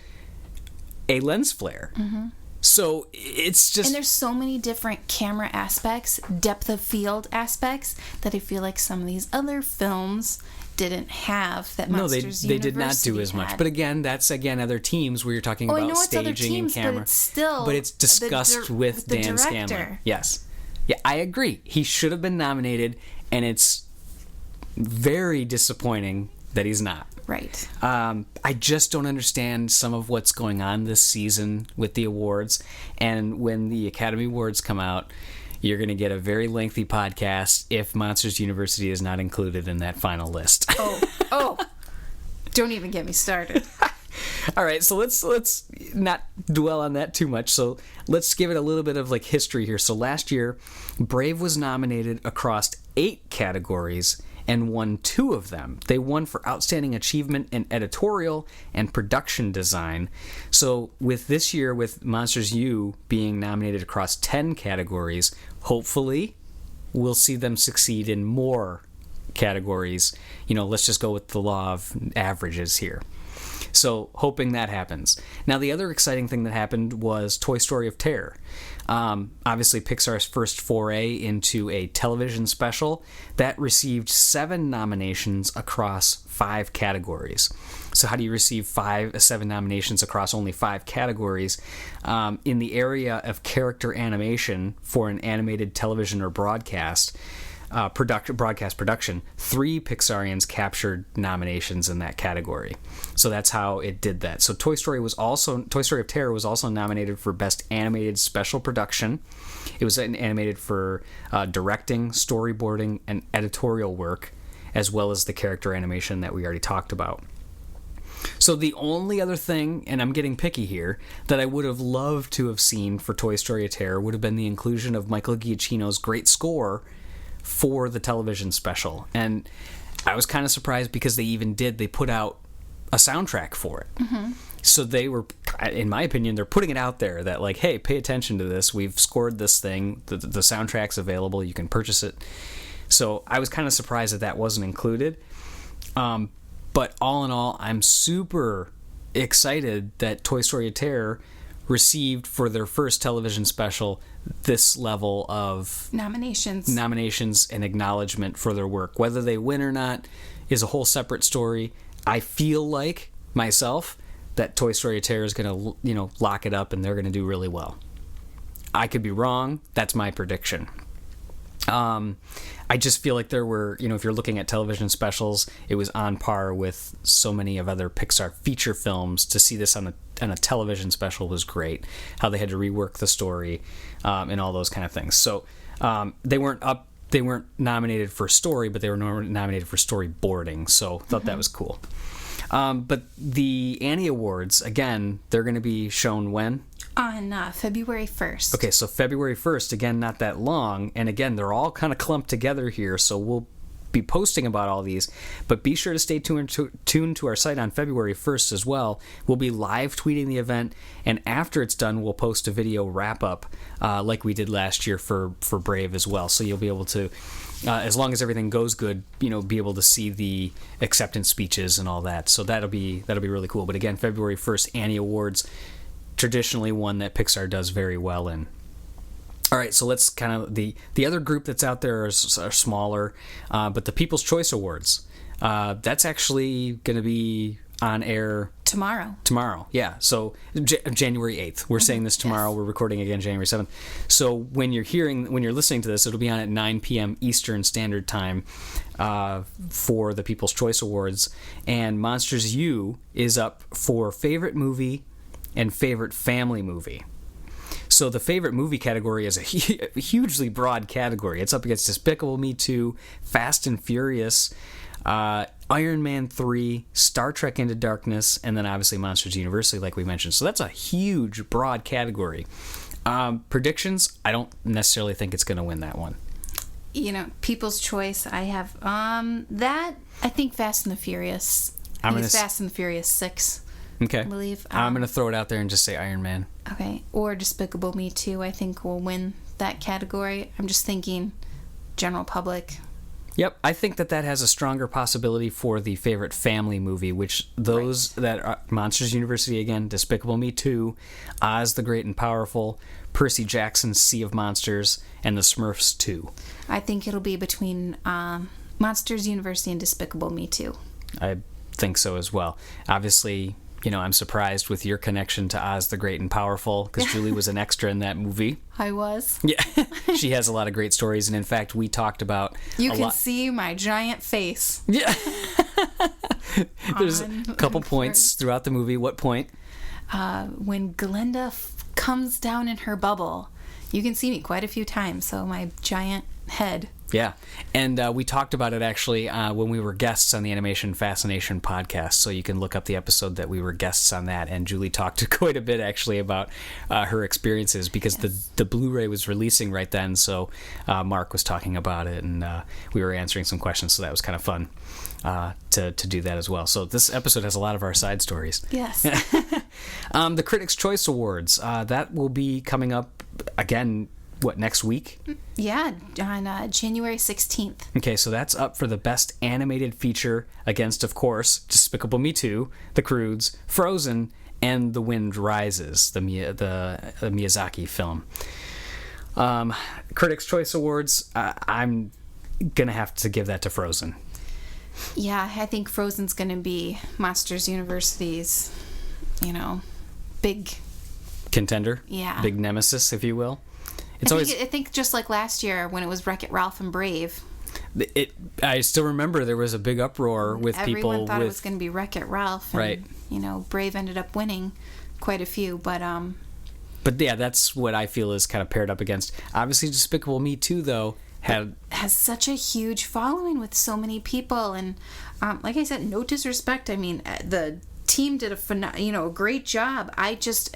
a lens flare. Mm-hmm. So it's just... And there's so many different camera aspects, depth of field aspects, that I feel like some of these other films didn't have that Monsters they did not University do as much. had. But again, that's other teams where you're talking I about know it's other staging teams, and camera. but it's still But it's discussed with the Dan director. Scanlon. Yes. Yeah, I agree. He should have been nominated, and it's very disappointing that he's not. Right. I just don't understand some of what's going on this season with the awards. And when the Academy Awards come out, you're going to get a very lengthy podcast if Monsters University is not included in that final list. Oh. Don't even get me started. All right, so let's not dwell on that too much. So let's give it a little bit of like history here. So last year, Brave was nominated across 8 categories and won 2 of them. They won for Outstanding Achievement in Editorial and Production Design. So with this year, with Monsters U being nominated across 10 categories, hopefully we'll see them succeed in more categories. Let's just go with the law of averages here. So hoping that happens. Now, the other exciting thing that happened was Toy Story of Terror. Obviously, Pixar's first foray into a television special that received 7 nominations across 5 categories. So how do you receive 7 nominations across only 5 categories? In the area of character animation for an animated television or broadcast production, 3 Pixarians captured nominations in that category. So that's how it did that. So Toy Story of Terror was also nominated for Best Animated Special Production. It was animated for directing, storyboarding, and editorial work, as well as the character animation that we already talked about. So the only other thing, and I'm getting picky here, that I would have loved to have seen for Toy Story of Terror would have been the inclusion of Michael Giacchino's great score for the television special. And I was kind of surprised because they put out a soundtrack for it. Mm-hmm. So they were, in my opinion, they're putting it out there that like, hey, pay attention to this. We've scored this thing. The soundtrack's available. You can purchase it. So I was kind of surprised that wasn't included. But all in all, I'm super excited that Toy Story of Terror received for their first television special this level of nominations and acknowledgement for their work. Whether they win or not is a whole separate story. I feel like myself that Toy Story of Terror is going to lock it up and they're going to do really well. I could be wrong. That's my prediction. I just feel like there were, if you're looking at television specials, it was on par with so many of other Pixar feature films. To see this on a television special was great. How they had to rework the story and all those kind of things. So they weren't nominated for story, but they were nominated for storyboarding. So thought that was cool. But the Annie Awards, again, they're going to be shown when? On February 1st. Okay, so February 1st, again, not that long. And again, they're all kind of clumped together here, so we'll be posting about all these. But be sure to stay tuned to our site on February 1st as well. We'll be live tweeting the event, and after it's done, we'll post a video wrap-up like we did last year for Brave as well. So you'll be able to, as long as everything goes good, be able to see the acceptance speeches and all that. So that'll be really cool. But again, February 1st, Annie Awards, traditionally one that Pixar does very well in. All right, so let's kind of the other group that's out there are smaller, but the People's Choice Awards. That's actually going to be on air tomorrow. Yeah, so January 8th. We're saying this tomorrow. We're recording again January 7th. So when you're listening to this, it'll be on at 9 p.m. Eastern Standard Time for the People's Choice Awards. And Monsters U is up for favorite movie and favorite family movie. So the favorite movie category is a hugely broad category. It's up against Despicable Me 2, Fast and Furious, Iron Man 3, Star Trek Into Darkness, and then obviously Monsters University, like we mentioned. So that's a huge, broad category. Predictions, I don't necessarily think it's going to win that one. People's Choice, I have that. I think Fast and the Furious. Fast and the Furious 6. Okay. I believe. I'm going to throw it out there and just say Iron Man. Okay. Or Despicable Me 2, I think will win that category. I'm just thinking general public. Yep, I think that has a stronger possibility for the favorite family movie, which those that are Monsters University again, Despicable Me 2, Oz the Great and Powerful, Percy Jackson's Sea of Monsters, and The Smurfs 2. I think it'll be between Monsters University and Despicable Me 2. I think so as well. Obviously, I'm surprised with your connection to Oz the Great and Powerful, because Julie was an extra in that movie. I was. Yeah, she has a lot of great stories, and in fact, we talked about You can see my giant face. Yeah. There's a couple points throughout the movie. What point? When Glinda comes down in her bubble. You can see me quite a few times, so my giant head. Yeah, and we talked about it actually when we were guests on the Animation Fascination podcast, so you can look up the episode that we were guests on that, and Julie talked quite a bit actually about her experiences, because the Blu-ray was releasing right then, so Mark was talking about it, and we were answering some questions, so that was kind of fun to do that as well. So this episode has a lot of our side stories. Yes. The Critics' Choice Awards, that will be coming up again, next week? Yeah, on January 16th. Okay, so that's up for the Best Animated Feature against, of course, Despicable Me 2, The Croods, Frozen, and The Wind Rises, the Miyazaki film. Critics' Choice Awards, I'm going to have to give that to Frozen. Yeah, I think Frozen's going to be Monsters University's, big contender. Yeah. Big nemesis, if you will. I think just like last year when it was Wreck-It Ralph and Brave. I still remember there was a big uproar with people. Everyone thought it was going to be Wreck-It Ralph. And, right. Brave ended up winning quite a few, but yeah, that's what I feel is kind of paired up against. Obviously, Despicable Me 2, though, has such a huge following with so many people, and like I said, no disrespect. I mean, the team did a great job. I just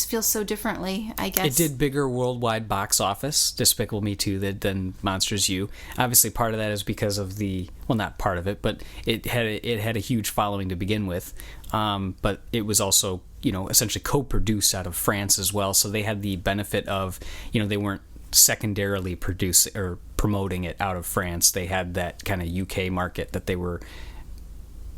feel so differently, I guess. It did bigger worldwide box office, Despicable Me 2, than Monsters U. Obviously, part of that is because of not part of it, but it had a huge following to begin with. But it was also, essentially co-produced out of France as well. So they had the benefit of, they weren't secondarily producing or promoting it out of France. They had that kind of UK market that they were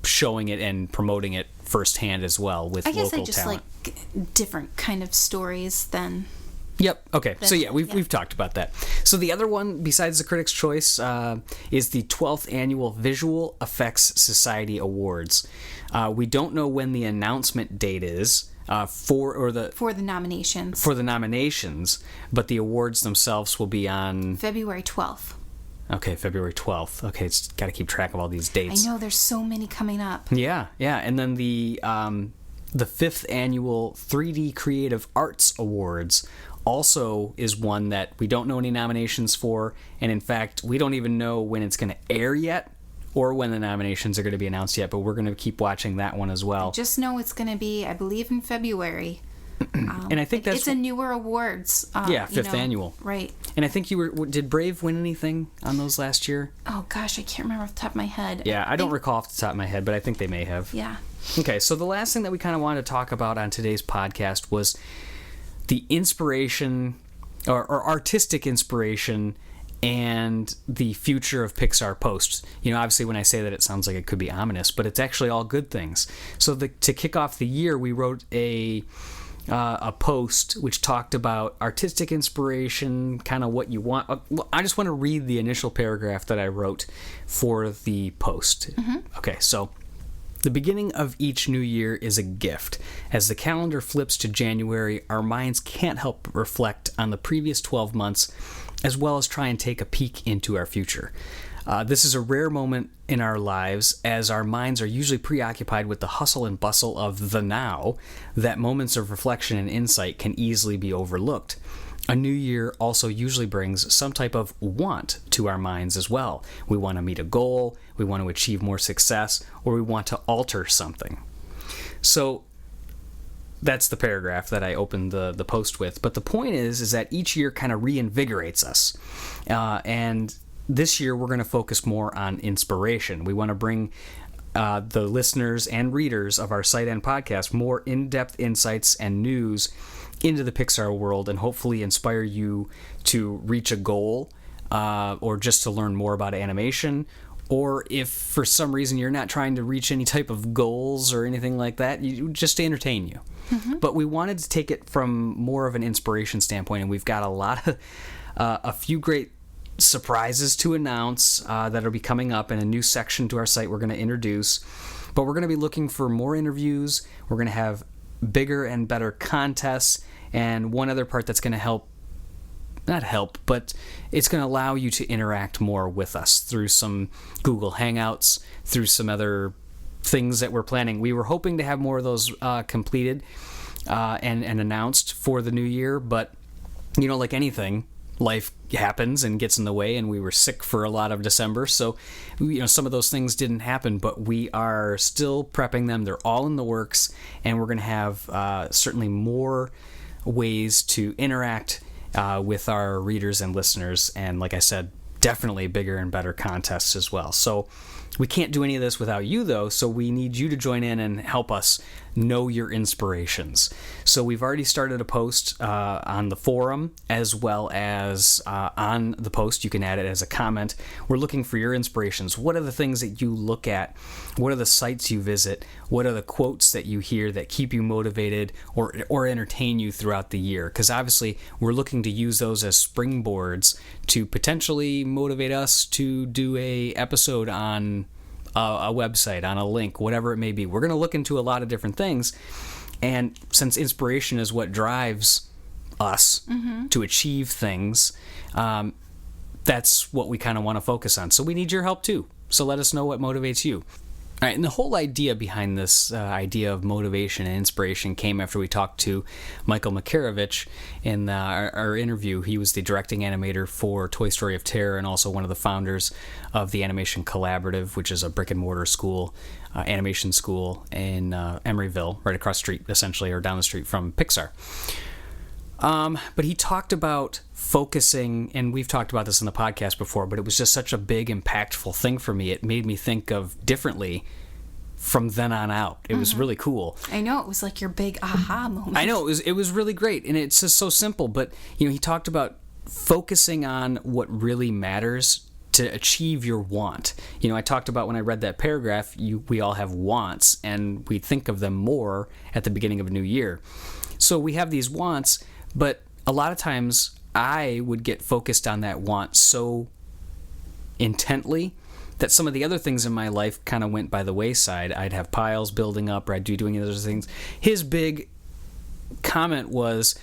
showing it and promoting it firsthand as well with local talent. I guess I just like different kind of stories than... Yep. Okay. So yeah, we've talked about that. So the other one besides the Critics' Choice is the 12th Annual Visual Effects Society Awards. We don't know when the announcement date is for the nominations. For the nominations, but the awards themselves will be on February 12th. Okay, February 12th. Okay, it's got to keep track of all these dates. I know, there's so many coming up. Yeah. And then the 5th Annual 3D Creative Arts Awards also is one that we don't know any nominations for, and in fact, we don't even know when it's going to air yet or when the nominations are going to be announced yet, but we're going to keep watching that one as well. I just know it's going to be, I believe, in February. And I think it's a newer awards. 5th annual. Right. And I think did Brave win anything on those last year? Oh gosh, I can't remember off the top of my head. Yeah, I don't recall off the top of my head, but I think they may have. Yeah. Okay, so the last thing that we kind of wanted to talk about on today's podcast was the inspiration or artistic inspiration and the future of Pixar posts. Obviously when I say that it sounds like it could be ominous, but it's actually all good things. So to kick off the year, we wrote a post which talked about artistic inspiration, kind of what you want. I just want to read the initial paragraph that I wrote for the post. Mm-hmm. Okay, so The beginning of each new year is a gift. As the calendar flips to January, our minds can't help but reflect on the previous 12 months, as well as try and take a peek into our future. This is a rare moment in our lives, as our minds are usually preoccupied with the hustle and bustle of the now, that moments of reflection and insight can easily be overlooked. A new year also usually brings some type of want to our minds as well. We want to meet a goal, we want to achieve more success, or we want to alter something. So that's the paragraph that I opened the post with. But the point is that each year kind of reinvigorates us. And this year we're going to focus more on inspiration. We want to bring the listeners and readers of our site and podcast more in-depth insights and news into the Pixar world, and hopefully inspire you to reach a goal, or just to learn more about animation. Or if for some reason you're not trying to reach any type of goals or anything like that, just to entertain you. But we wanted to take it from more of an inspiration standpoint, and we've got a few great surprises to announce that'll be coming up, in a new section to our site we're going to introduce. But we're going to be looking for more interviews. We're going to have bigger and better contests, and one other part that's going to but it's going to allow you to interact more with us through some Google Hangouts, through some other things that we're planning. We were hoping to have more of those completed and announced for the new year, but like anything, life happens and gets in the way, and we were sick for a lot of December, so some of those things didn't happen, but we are still prepping them. They're all in the works, and we're going to have certainly more ways to interact with our readers and listeners, and like I said, definitely bigger and better contests as well. So we can't do any of this without you, though, so we need you to join in and help us know your inspirations. So we've already started a post on the forum, as well as on the post. You can add it as a comment. We're looking for your inspirations. What are the things that you look at? What are the sites you visit? What are the quotes that you hear that keep you motivated or entertain you throughout the year? Because obviously we're looking to use those as springboards to potentially motivate us to do a episode on a website, on a link, whatever it may be. We're going to look into a lot of different things, and since inspiration is what drives us to achieve things, that's what we kind of want to focus on. So we need your help too. So let us know what motivates you. All right, and the whole idea behind this idea of motivation and inspiration came after we talked to Michael Makarovich in our interview. He was the directing animator for Toy Story of Terror, and also one of the founders of the Animation Collaborative, which is a brick-and-mortar school, animation school in Emeryville, right across the street, essentially, or down the street from Pixar. But he talked about focusing, and we've talked about this in the podcast before, but it was just such a big, impactful thing for me. It made me think of differently from then on out. It was really cool. I know, it was like your big aha moment. I know, it was really great, and it's just so simple, but he talked about focusing on what really matters to achieve your want. I talked about when I read that paragraph, we all have wants, and we think of them more at the beginning of a new year. So we have these wants, but a lot of times I would get focused on that want so intently that some of the other things in my life kind of went by the wayside. I'd have piles building up, or I'd be doing other things. His big comment was,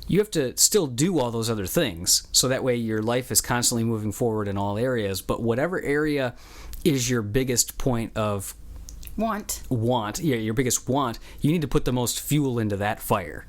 you have to still do all those other things, so that way your life is constantly moving forward in all areas, but whatever area is your biggest point of want, your biggest want, you need to put the most fuel into that fire.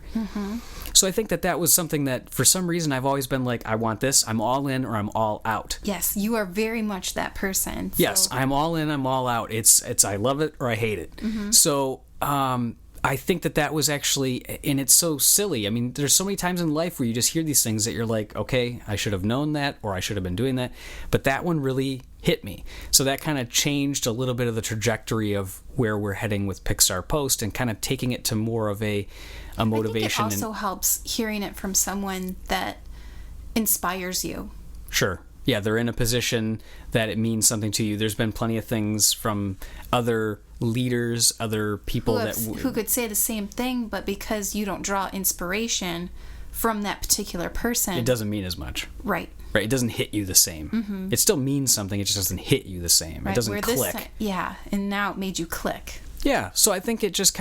So I think that was something that, for some reason, I've always been like, I want this, I'm all in, or I'm all out. Yes, you are very much that person. So. Yes, I'm all in, I'm all out. It's I love it or I hate it. So I think that was actually, and it's so silly. I mean, there's so many times in life where you just hear these things that you're like, okay, I should have known that, or I should have been doing that. But that one really hit me. So that kind of changed a little bit of the trajectory of where we're heading with Pixar Post, and kind of taking it to more of a motivation. I think it also helps hearing it from someone that inspires you. Sure. Yeah, they're in a position that it means something to you. There's been plenty of things from other leaders, other people who could say the same thing, but because you don't draw inspiration from that particular person, it doesn't mean as much. Right. It doesn't hit you the same. It still means something, it just doesn't hit you the same. Right. It doesn't click. And now it made you click. Yeah, so I think it just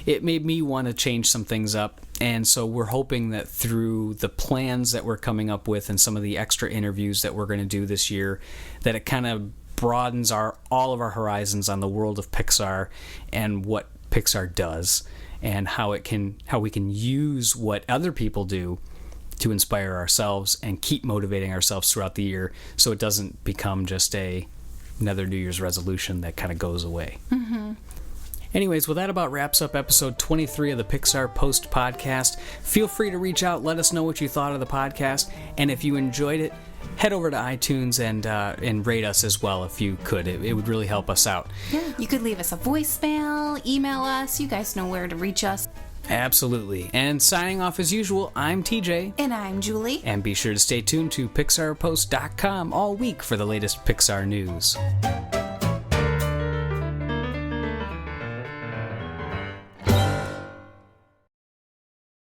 it made me want to change some things up. And so we're hoping that through the plans that we're coming up with and some of the extra interviews that we're going to do this year, that it kind of broadens all of our horizons on the world of Pixar and what Pixar does and how we can use what other people do to inspire ourselves and keep motivating ourselves throughout the year, so it doesn't become just another New Year's resolution that kind of goes away. Mm-hmm. Anyways, well, that about wraps up episode 23 of the Pixar Post podcast. Feel free to reach out, let us know what you thought of the podcast, and if you enjoyed it, head over to iTunes and rate us as well if you could. It would really help us out. Yeah, you could leave us a voicemail, email us. You guys know where to reach us. Absolutely. And signing off as usual, I'm TJ. And I'm Julie. And be sure to stay tuned to PixarPost.com all week for the latest Pixar news.